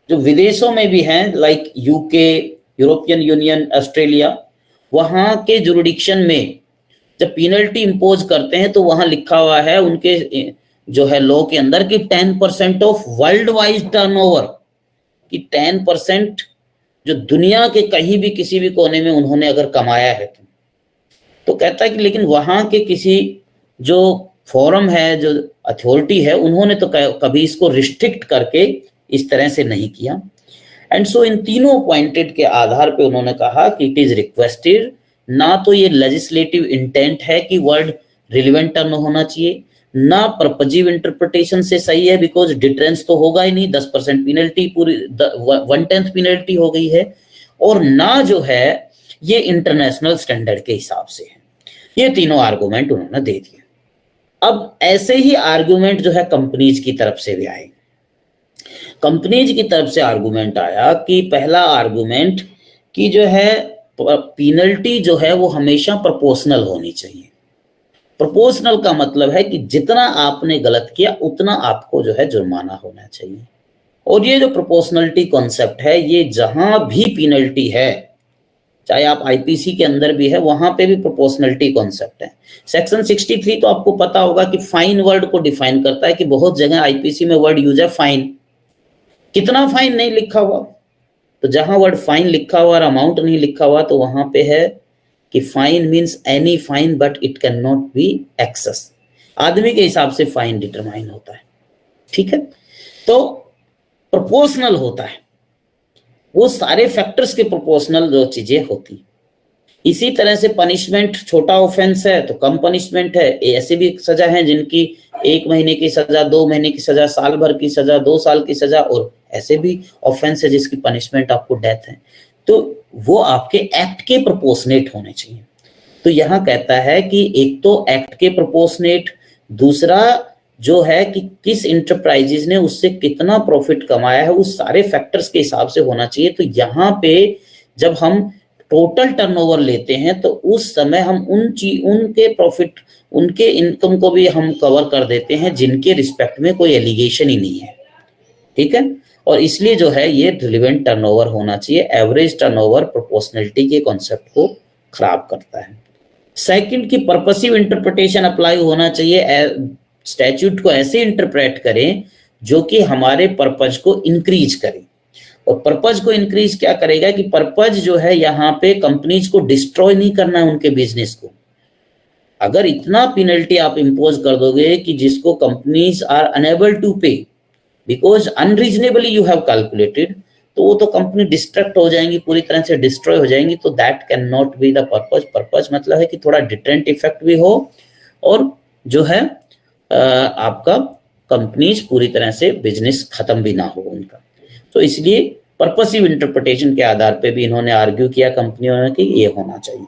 जो विदेशों में भी हैं, like UK, European union, Australia, वहां के जुरिडिक्शन में जब पेनल्टी इंपोज करते हैं तो वहां लिखा हुआ है उनके जो है लॉ के अंदर कि 10% ऑफ वर्ल्ड वाइड टर्नओवर, कि 10% जो दुनिया के कहीं भी किसी भी कोने में उन्होंने अगर कमाया है तो कहता है कि लेकिन वहां के किसी जो फोरम है, जो अथॉरिटी है, उन्होंने तो कभी इसको रिस्ट्रिक्ट करके इस तरह से नहीं किया। एंड सो इन तीनों पॉइंटेड के आधार पे उन्होंने कहा कि इट इज रिक्वेस्टेड, ना तो ये लेजिस्लेटिव इंटेंट है कि वर्ड रिलेवेंट टर्म होना चाहिए, ना पर्पजिव इंटरप्रिटेशन से सही है, बिकॉज डिटरेंस तो होगा ही नहीं, 10% पेनल्टी, पूरी 1/10 पेनल्टी हो गई है, और ना जो है ये इंटरनेशनल स्टैंडर्ड के हिसाब से है। ये तीनों आर्गुमेंट उन्होंने दे दिए। अब ऐसे ही आर्गुमेंट जो है कंपनीज की तरफ से भी आए। कंपनीज की तरफ से आर्गुमेंट आया कि पहला आर्गुमेंट कि जो है पेनल्टी जो है वो हमेशा प्रोपोर्शनल होनी चाहिए। प्रोपोर्शनल का मतलब है कि जितना आपने गलत किया उतना आपको जो है जुर्माना होना चाहिए। और ये जो प्रोपोर्शनलिटी कॉन्सेप्ट है, ये जहां भी पेनल्टी है, चाहे आप आईपीसी के अंदर भी है, वहां पे भी प्रोपोर्शनलिटी कॉन्सेप्ट है। सेक्शन 63 तो आपको पता होगा कि फाइन वर्ड को डिफाइन करता है कि बहुत जगह आईपीसी में वर्ड यूज है फाइन। कितना फाइन नहीं लिखा हुआ, तो जहां वर्ड फाइन लिखा हुआ और अमाउंट नहीं लिखा हुआ तो वहां पे है कि fine means any fine but it can not be excess. आदमी के हिसाब से फाइन डिटरमाइन होता है, ठीक है। तो प्रोपोर्शनल होता है, वो सारे फैक्टर्स के प्रोपोर्शनल जो चीजें होती। इसी तरह से पनिशमेंट, छोटा ऑफेंस है तो कम पनिशमेंट है। ऐसे भी सजा है जिनकी 1 महीने की सजा, 2 महीने की सजा, साल भर की सजा, 2 साल की सजा, और ऐसे भी ऑफेंस है जिसकी पनिशमेंट आपको डेथ है। तो वो आपके एक्ट के प्रोपोर्शनेट होने चाहिए। तो यहाँ कहता है कि एक तो एक्ट के प्रोपोर्शनेट, दूसरा जो है कि किस इंटरप्राइजेज ने उससे कितना प्रॉफिट कमाया है, उस सारे फैक्टर्स के हिसाब से होना चाहिए। तो यहाँ पे जब हम टोटल टर्नओवर लेते हैं तो उस समय हम उनके प्रॉफिट, उनके इनकम को भी हम कवर कर देते हैं जिनके रिस्पेक्ट में कोई एलिगेशन ही नहीं है, ठीक है। और इसलिए जो है ये रिलेवेंट टर्नओवर होना चाहिए। एवरेज टर्नओवर प्रोपोर्शनलिटी के कॉन्सेप्ट को खराब करता है। सेकंड की पर्पसिव इंटरप्रिटेशन अप्लाई होना चाहिए। स्टैट्यूट को ऐसे इंटरप्रेट करें जो कि हमारे पर्पज को इंक्रीज करे। और पर्पज को इंक्रीज क्या करेगा कि पर्पज जो है यहाँ पे कंपनीज को डिस्ट्रॉय नहीं करना है उनके बिजनेस को। अगर इतना पेनल्टी आप इंपोज कर दोगे कि जिसको कंपनीज आर अनेबल टू पे because unreasonably you have calculated, तो वो तो कंपनी डिस्ट्रैक्ट हो जाएंगी, पूरी तरह से डिस्ट्रॉय हो जाएंगी। तो that can not be the purpose. Purpose मतलब है कि थोड़ा डिटरेंट इफेक्ट भी हो और जो है आपका कंपनीज पूरी तरह से बिजनेस खत्म भी ना हो उनका। तो इसलिए पर्पसिव इंटरप्रिटेशन के आधार पे भी इन्होंने आर्ग्यू किया कंपनियों ने कि ये होना चाहिए।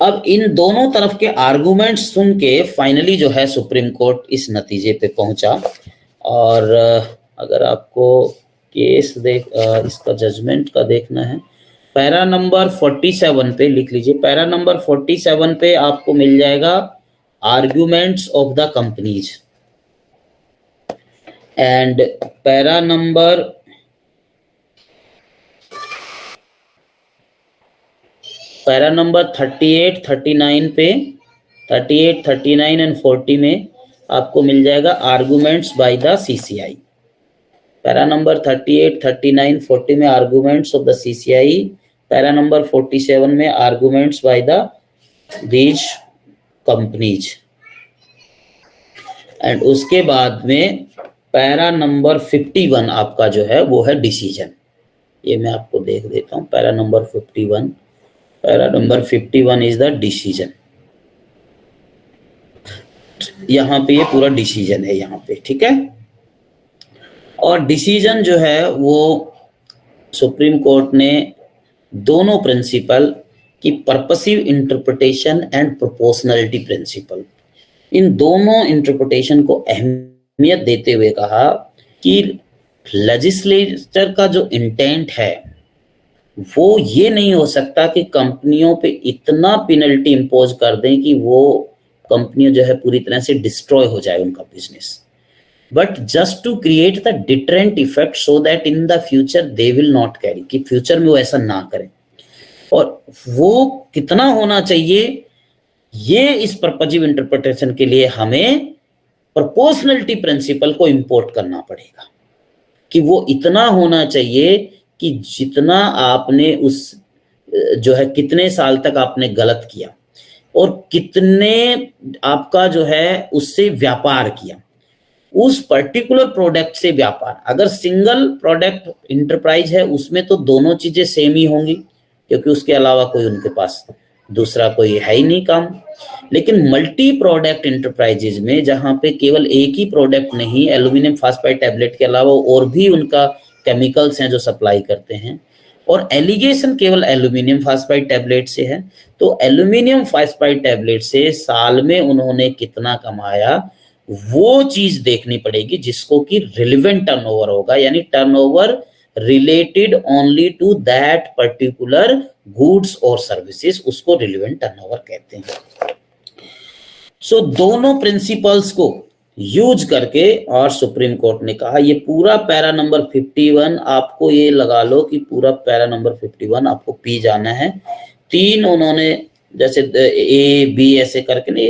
अब इन दोनों तरफ के आर्गुमेंट सुन के फाइनली जो है सुप्रीम कोर्ट इस नतीजे पे पहुंचा। और अगर आपको केस इसका जजमेंट का देखना है, पैरा नंबर 47 पे लिख लीजिए। पैरा नंबर 47 पे आपको मिल जाएगा arguments of the companies, and para number 38, 39 पे 38, 39 एंड 40 में आपको मिल जाएगा arguments by the CCI. Para number 38, 39, 40 में arguments of the CCI. Para number 47 में arguments by the these companies. And उसके बाद में पैरा नंबर 51 आपका जो है वो है डिसीजन। ये मैं आपको देख देता हूँ। Para number 51, para number 51 is the decision. यहाँ पे ये पूरा डिसीजन है यहाँ पे, ठीक है। और डिसीजन जो है वो सुप्रीम कोर्ट ने दोनों प्रिंसिपल की purposive interpretation and proportionality principle, इन दोनों इंटरप्रिटेशन को अहमियत देते हुए कहा कि लेजिस्लेचर का जो इंटेंट है वो ये नहीं हो सकता कि कंपनियों पे इतना पेनल्टी इंपोज कर दें कि वो कंपनी जो है पूरी तरह से डिस्ट्रॉय हो जाए उनका business, but just to create the deterrent effect so that in the future they will not carry, कि फ्यूचर में वो ऐसा ना करें। और वो कितना होना चाहिए, ये इस पर्पजिव इंटरप्रिटेशन के लिए हमें प्रोपोर्शनलिटी प्रिंसिपल को इंपोर्ट करना पड़ेगा, कि वो इतना होना चाहिए कि जितना आपने उस जो है कितने साल तक आपने गलत किया और कितने आपका जो है उससे व्यापार किया, उस पर्टिकुलर प्रोडक्ट से व्यापार। अगर सिंगल प्रोडक्ट इंटरप्राइज है उसमें तो दोनों चीजें सेम ही होंगी, क्योंकि उसके अलावा कोई उनके पास दूसरा कोई है ही नहीं काम। लेकिन मल्टी प्रोडक्ट इंटरप्राइजेज में जहां पे केवल एक ही प्रोडक्ट नहीं, एल्यूमिनियम फास्फाइड टैबलेट के अलावा और भी उनका केमिकल्स हैं जो सप्लाई करते हैं, और एलिगेशन केवल एल्यूमिनियम फास्फाइड टैबलेट से है, तो एल्यूमिनियम फास्फाइड टैबलेट से साल में उन्होंने कितना कमाया वो चीज देखनी पड़ेगी, जिसको कि रिलेवेंट टर्नओवर होगा, यानी turnover related only to that particular goods और सर्विसेज, उसको रिलेवेंट टर्नओवर कहते हैं। सो दोनों प्रिंसिपल्स को यूज करके, और सुप्रीम कोर्ट ने कहा ये पूरा पैरा नंबर 51, आपको ये लगा लो कि पूरा पैरा नंबर 51 आपको पी जाना है। 3 उन्होंने जैसे ए बी ऐसे करके ना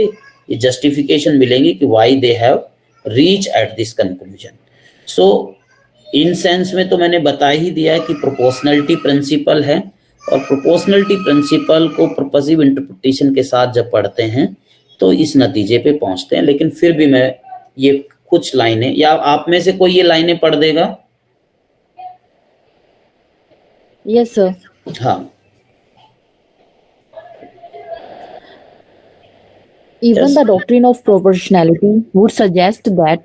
ये जस्टिफिकेशन मिलेंगी कि why they have reach at this conclusion. So in sense में तो मैंने बता ही दिया कि प्रोपोर्शनलिटी प्रिंसिपल है, और प्रोपोर्शनलिटी प्रिंसिपल को पर्पसिव इंटरप्रिटेशन के साथ जब पढ़ते हैं तो इस नतीजे पे पहुंचते हैं। लेकिन फिर भी मैं ये कुछ लाइनें, या आप में से कोई ये लाइनें पढ़ देगा? Yes sir. हाँ, Even Yes. the doctrine of proportionality would suggest that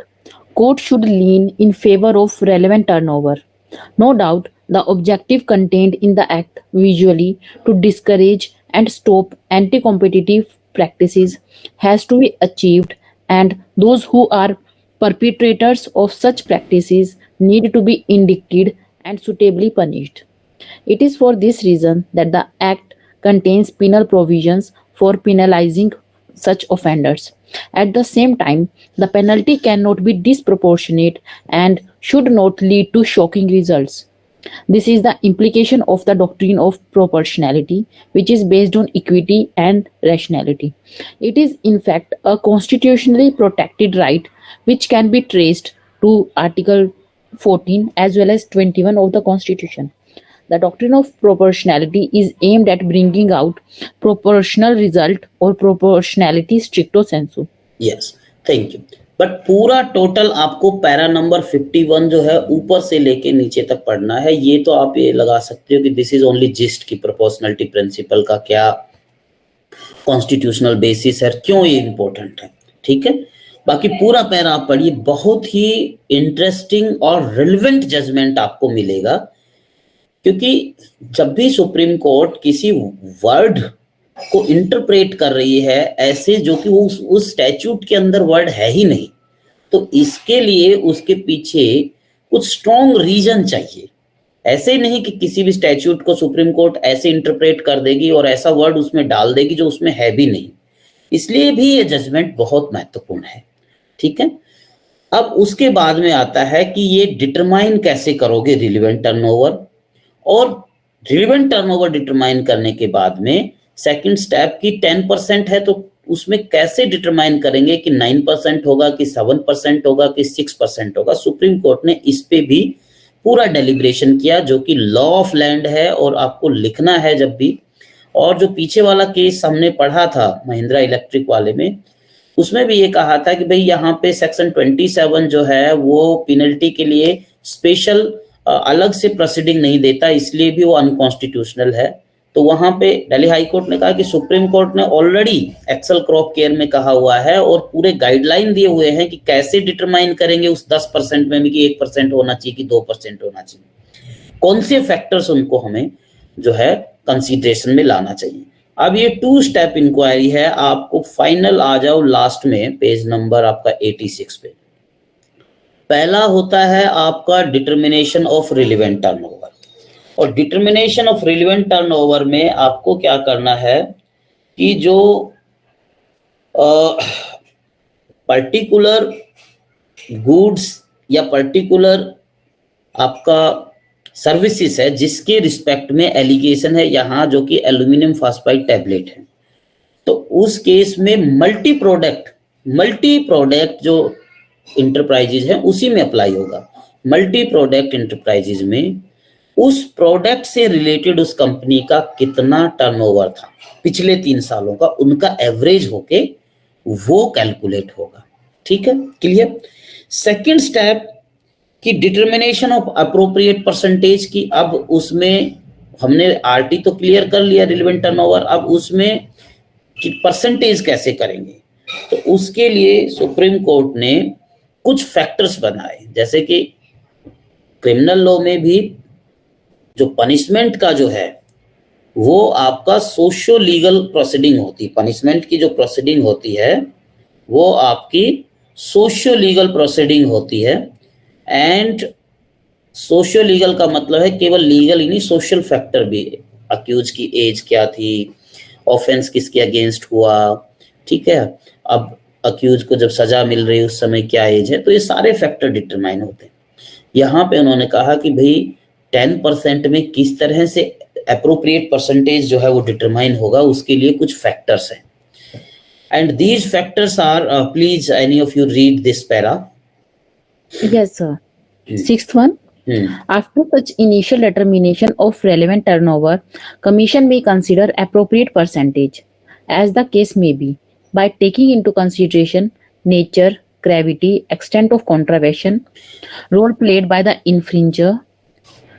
court should lean in favor of relevant turnover. No doubt, the objective contained in the act visually to discourage and stop anti-competitive practices has to be achieved, and those who are perpetrators of such practices need to be indicted and suitably punished. It is for this reason that the Act contains penal provisions for penalizing such offenders. At the same time, the penalty cannot be disproportionate and should not lead to shocking results. This is the implication of the doctrine of proportionality, which is based on equity and rationality. It is, in fact, a constitutionally protected right which can be traced to Article 14 as well as 21 of the Constitution. The doctrine of proportionality is aimed at bringing out proportional result or proportionality stricto sensu. Yes, thank you. But पूरा total आपको para number 51 जो है ऊपर से लेके नीचे तक पढ़ना है। ये तो आप ये लगा सकते हो कि दिस इज ओनली जिस्ट की प्रोपोर्शनलिटी प्रिंसिपल का क्या कॉन्स्टिट्यूशनल बेसिस है, क्यों ये इंपॉर्टेंट है, ठीक है। बाकी पूरा पैरा आप पढ़िए, बहुत ही इंटरेस्टिंग और रिलेवेंट जजमेंट आपको मिलेगा, क्योंकि जब भी सुप्रीम कोर्ट किसी वर्ड को इंटरप्रेट कर रही है ऐसे जो कि वो उस स्टैट्यूट के अंदर वर्ड है ही नहीं, तो इसके लिए उसके पीछे कुछ स्ट्रॉन्ग रीजन चाहिए। ऐसे नहीं कि किसी भी स्टैट्यूट को सुप्रीम कोर्ट ऐसे इंटरप्रेट कर देगी और ऐसा वर्ड उसमें डाल देगी जो उसमें है भी नहीं। इसलिए भी ये जजमेंट बहुत महत्वपूर्ण है, ठीक है। अब उसके बाद में आता है कि ये डिटरमाइन कैसे करोगे रिलेवेंट टर्नओवर, और रिलेवेंट टर्नओवर डिटरमाइन करने के बाद में सेकंड स्टेप की 10% है तो उसमें कैसे डिटरमाइन करेंगे कि 9% होगा कि 7% होगा कि 6% होगा। सुप्रीम कोर्ट ने इस पे भी पूरा डेलिब्रेशन किया, जो कि लॉ ऑफ लैंड है और आपको लिखना है जब भी। और जो पीछे वाला केस हमने पढ़ा था महिंद्रा इलेक्ट्रिक वाले में, उसमें भी ये कहा था कि भाई यहाँ पे सेक्शन 27 जो है वो पेनल्टी के लिए स्पेशल अलग से प्रोसीडिंग नहीं देता, इसलिए भी वो अनकॉन्स्टिट्यूशनल है। तो वहां पे दिल्ली हाई कोर्ट ने कहा कि सुप्रीम कोर्ट ने ऑलरेडी एक्सेल क्रॉप केयर में कहा हुआ है और पूरे गाइडलाइन दिए हुए हैं कि कैसे डिटरमाइन करेंगे उस 10% में भी कि 1% होना चाहिए कि 2% होना चाहिए, कौन से फैक्टर्स उनको हमें जो है कंसीडरेशन में लाना चाहिए। अब ये 2 स्टेप इंक्वायरी है, आपको फाइनल आ जाओ लास्ट में पेज नंबर आपका 86 पे। पहला होता है आपका डिटर्मिनेशन ऑफ रिलेवेंट टर्नओवर, और डिटर्मिनेशन ऑफ रिलेवेंट टर्नओवर में आपको क्या करना है कि जो पर्टिकुलर गुड्स या पर्टिकुलर आपका सर्विसेज है जिसके रिस्पेक्ट में एलिगेशन है यहाँ, जो कि एल्यूमिनियम फॉस्फाइड टैबलेट है, तो उस केस में मल्टी प्रोडक्ट जो इंटरप्राइजेज है उसी में अप्लाई होगा। मल्टी प्रोडक्ट इंटरप्राइजेज में उस प्रोडक्ट से रिलेटेड उस कंपनी का कितना टर्नओवर था पिछले 3 सालों का, उनका एवरेज होके वो कैलकुलेट होगा। ठीक है, क्लियर। सेकंड स्टेप की डिटर्मिनेशन ऑफ अप्रोप्रिएट परसेंटेज की, अब उसमें हमने आरटी तो क्लियर कर लिया, रिलेवेंट टर्नओवर, अब उसमें कि परसेंटेज कैसे करेंगे, तो उसके लिए सुप्रीम कोर्ट ने कुछ फैक्टर्स बनाए, जैसे कि क्रिमिनल लॉ में भी जो पनिशमेंट का जो है वो आपका सोशो लीगल प्रोसीडिंग होती है। पनिशमेंट की जो प्रोसीडिंग होती है वो आपकी सोशो लीगल प्रोसीडिंग होती है। एंड सोशो लीगल का मतलब है केवल लीगल ही नहीं, सोशल फैक्टर भी, अक्यूज की एज क्या थी, ऑफेंस किसके अगेंस्ट हुआ, ठीक है, अब अक्यूज को जब सजा मिल रही है उस समय क्या एज है, तो ये सारे फैक्टर डिटरमाइन होते हैं। यहाँ पे उन्होंने कहा कि भाई 10% में किस तरह से अप्रोप्रिएट परसेंटेज जो है वो डिटरमाइन होगा, उसके लिए कुछ फैक्टर्स हैं। And these factors are, please any of you read this para. Yes, sir. Sixth one. After such initial determination of relevant turnover, Commission may consider appropriate percentage, as the case may be, by taking into consideration nature, gravity, extent of contravention, role played by the infringer,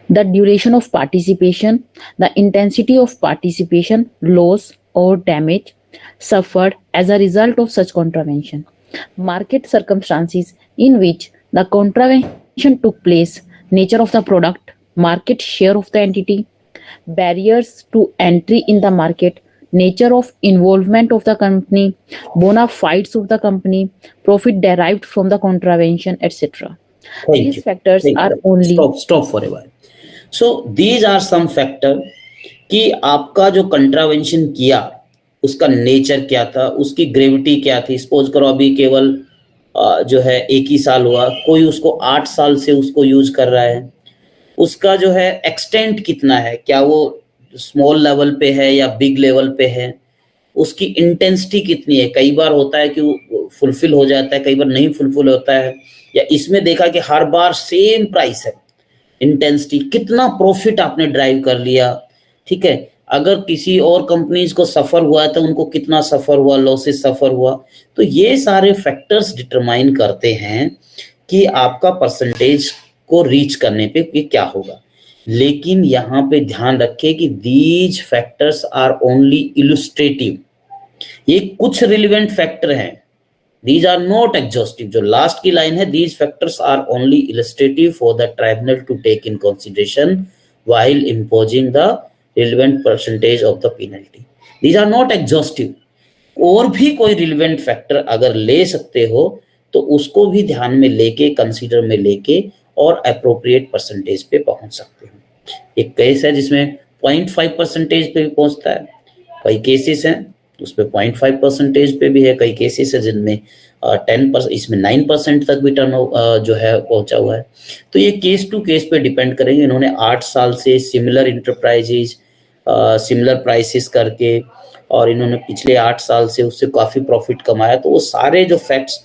the duration of participation, the intensity of participation, loss or damage suffered as a result of such contravention, market circumstances in which the contravention took place, nature of the product, market share of the entity, barriers to entry in the market, nature of involvement of the company, bona fides of the company, profit derived from the contravention, etc. These factors are only... Stop for a while. So these are some factor कि आपका जो contravention किया उसका nature क्या था, उसकी gravity क्या थी। सपोज करो अभी केवल जो है 1 ही साल हुआ, कोई उसको 8 साल से उसको यूज कर रहा है, उसका जो है एक्सटेंट कितना है, क्या वो स्मॉल लेवल पे है या बिग लेवल पे है, उसकी इंटेंसिटी कितनी है। कई बार होता है कि वो फुलफिल हो जाता है, कई बार नहीं फुलफिल होता है, या इसमें देखा कि हर बार सेम प्राइस है, इंटेंसिटी, कितना प्रॉफिट आपने ड्राइव कर लिया। ठीक है, अगर किसी और कंपनीज को सफर हुआ है तो उनको कितना सफर हुआ, लॉसेस सफर हुआ, तो ये सारे फैक्टर्स डिटरमाइन करते हैं कि आपका परसेंटेज को रीच करने पे कि क्या होगा। लेकिन यहाँ पे ध्यान रखें कि these factors are only illustrative, ये कुछ रिलेवेंट फैक्टर हैं, दीज आर नॉट एग्जॉस्टिव। जो लास्ट की लाइन है, these factors are only illustrative for the tribunal to take in consideration while imposing the relevant percentage of the penalty. These are not exhaustive. और भी कोई relevant factor अगर ले सकते हो तो उसको भी ध्यान में लेके, कंसीडर में लेके और appropriate percentage पे पहुंच सकते हो। एक केस है जिसमें 0.5% पे भी पहुंचता है, कई केसेस हैं उसपे 0.5% पे भी है, कई केसेस है जिनमें 10%, इसमें 9% तक भी टर्न जो है पहुंचा हुआ है। तो ये केस टू केस पे डिपेंड करेंगे। इन्होंने 8 साल से सिमिलर इंटरप्राइजेज सिमिलर प्राइसेस करके और इन्होंने पिछले 8 साल से उससे काफ़ी प्रॉफिट कमाया, तो वो सारे जो फैक्ट्स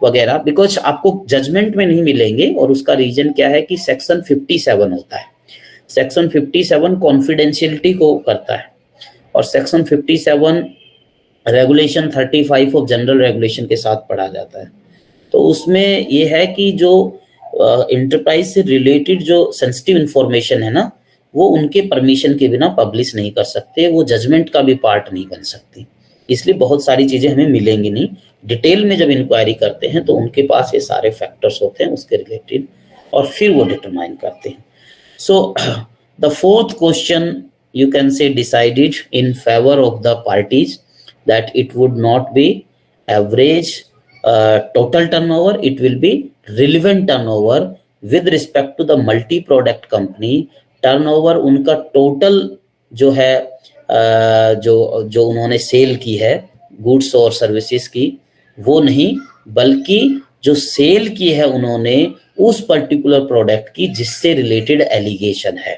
वगैरह बिकॉज आपको जजमेंट में नहीं मिलेंगे। और उसका रीजन क्या है कि सेक्शन 57 होता है, सेक्शन 57 कॉन्फिडेंशियलिटी को करता है और section 57 regulation 35 of general regulation के साथ पढ़ा जाता है। तो उसमें ये है कि जो इंटरप्राइज से रिलेटेड जो सेंसिटिव इंफॉर्मेशन है ना, वो उनके परमिशन के बिना पब्लिश नहीं कर सकते, वो जजमेंट का भी पार्ट नहीं बन सकती, इसलिए बहुत सारी चीज़ें हमें मिलेंगी नहीं। डिटेल में जब इंक्वायरी करते हैं तो उनके पास ये सारे फैक्टर्स होते हैं उसके रिलेटेड और फिर वो डिटरमाइन करते हैं। So the fourth question you can से decided in favour of the parties that it would not be average total turnover, it will be relevant turnover with respect to the multi product company turnover। उनका total जो है जो उन्होंने cell की है goods और services की, वो नहीं, बल्कि जो सेल की है उन्होंने उस पर्टिकुलर प्रोडक्ट की जिससे रिलेटेड एलिगेशन है,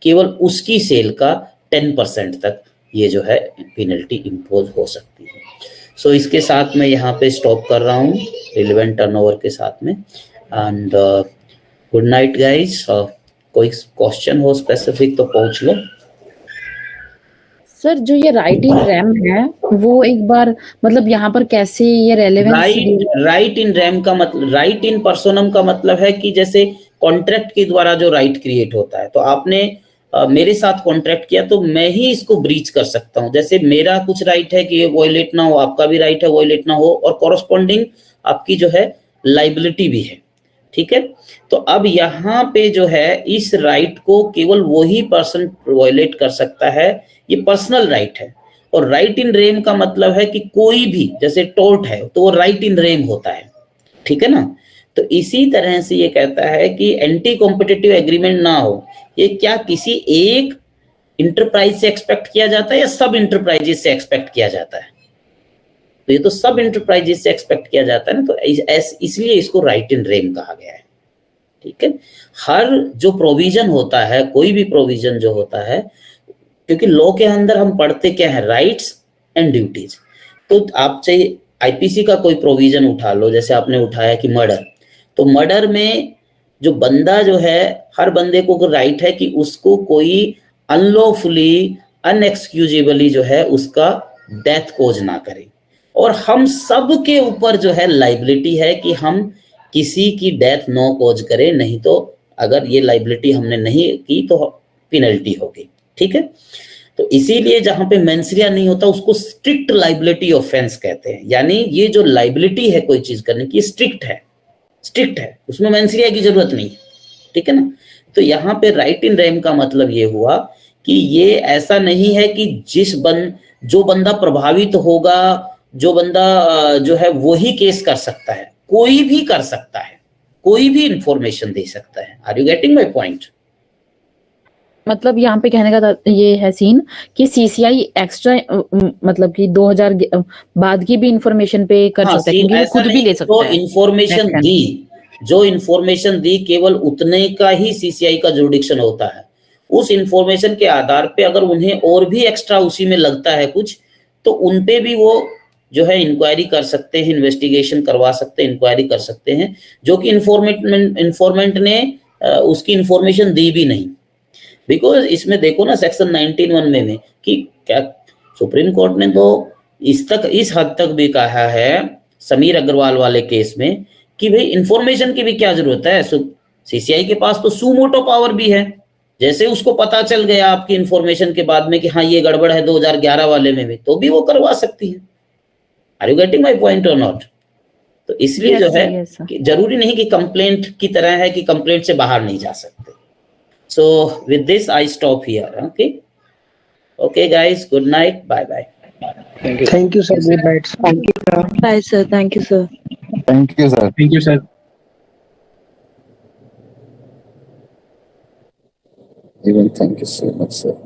केवल उसकी सेल का 10% तक ये जो है पेनल्टी इम्पोज हो सकती है। सो इसके साथ मैं यहाँ पे स्टॉप कर रहा हूँ रिलेवेंट टर्नओवर के साथ में। And good night guys. कोई क्वेश्चन हो स्पेसिफिक तो पूछ लो। सर जो ये राइट इन रैम है वो एक बार मतलब यहाँ पर कैसे ये रेलेवेंस राइट इन रैम का मतलब, राइट इन पर्सोनम का मतलब है कि जैसे कॉन्ट्रैक्ट के द्वारा जो राइट क्रिएट होता है, तो आपने मेरे साथ कॉन्ट्रैक्ट किया तो मैं ही इसको ब्रीच कर सकता हूं। जैसे मेरा कुछ राइट है कि ये वॉयलेट ना हो, आपका भी राइट है वॉयलेट ना हो, और कॉरस्पॉन्डिंग आपकी जो है लाइबिलिटी भी है, ठीक है। तो अब यहाँ पे जो है इस राइट को केवल वही पर्सन वॉयलेट कर सकता है, ये पर्सनल राइट है। और राइट इन रेम का मतलब है कि कोई भी, जैसे टोर्ट है तो वो राइट इन रेम होता है, ठीक है ना। तो इसी तरह से ये कहता है कि एंटी कॉम्पिटिटिव एग्रीमेंट ना हो, ये क्या किसी एक इंटरप्राइज से एक्सपेक्ट किया जाता है या सब इंटरप्राइजेस से एक्सपेक्ट किया जाता है? तो ये तो सब इंटरप्राइजेस से एक्सपेक्ट किया जाता है ना, तो इसलिए इसको राइट इन रेम कहा गया है, ठीक है। हर जो प्रोविजन होता है, कोई भी प्रोविजन जो होता है, क्योंकि लॉ के अंदर हम पढ़ते क्या है, राइट्स एंड ड्यूटीज। तो आप चाहे आईपीसी का कोई प्रोविजन उठा लो, जैसे आपने उठाया कि मर्डर, तो मर्डर में जो बंदा जो है, हर बंदे को राइट है कि उसको कोई अनलॉफुली अनएक्सक्यूजेबली जो है उसका डेथ कोज ना करे। और हम सब के ऊपर जो है लाइबिलिटी है कि हम किसी की डेथ नो कोज करें, नहीं तो अगर ये लाइबिलिटी हमने नहीं की तो पेनल्टी होगी, ठीक है। तो इसीलिए जहां पे मेंसरिया नहीं होता उसको स्ट्रिक्ट लाइबिलिटी ऑफेंस कहते हैं, यानी ये जो लाइबिलिटी है कोई चीज करने की स्ट्रिक्ट है, उसमें मेंसरिया की जरूरत नहीं है, ठीक है ना। तो यहाँ पे राइट इन रेम का मतलब ये हुआ कि ये ऐसा नहीं है कि जो बंदा प्रभावित होगा, जो बंदा जो है वही केस कर सकता है, कोई भी कर सकता है, कोई भी इंफॉर्मेशन दे सकता है। Are you getting my point? मतलब यहाँ पे कहने का ये है सीन कि सीसीआई एक्स्ट्रा मतलब कि 2000 बाद की भी इंफॉर्मेशन पे कर सकता है, क्योंकि वो खुद भी ले सकता है। जो इंफॉर्मेशन दी केवल उतने का ही सीसीआई का जुरिडिक्शन होता है। उस इंफॉर्मेशन के आधार पे अगर उन्हें और भी एक्स्ट्रा उसी में लगता है कुछ, तो उनपे भी वो जो है इंक्वायरी कर सकते हैं, इन्वेस्टिगेशन करवा सकते हैं, इंक्वायरी कर सकते हैं, जो कि इंफॉर्मेंट ने उसकी इंफॉर्मेशन दी भी नहीं। बिकॉज इसमें देखो ना सेक्शन 19(1) में कि क्या सुप्रीम कोर्ट ने तो इस हद तक भी कहा है समीर अग्रवाल वाले केस में कि भाई इंफॉर्मेशन की भी क्या जरूरत है, सीसीआई के पास तो सुमोटो पावर भी है। जैसे उसको पता चल गया आपकी इंफॉर्मेशन के बाद में कि हाँ ये गड़बड़ है 2011 वाले में भी, तो भी वो करवा सकती है। Are you getting my point और नॉट? तो इसलिए जो है कि जरूरी नहीं कि कंप्लेंट की तरह है कि कंप्लेंट से बाहर नहीं जा सकते। So with this I stop here. Okay guys, good night, bye bye. Thank you sir, good night. Thank you, sir. Bye sir, thank you sir. Thank you, sir. Thank you, sir. Even thank you so much, sir.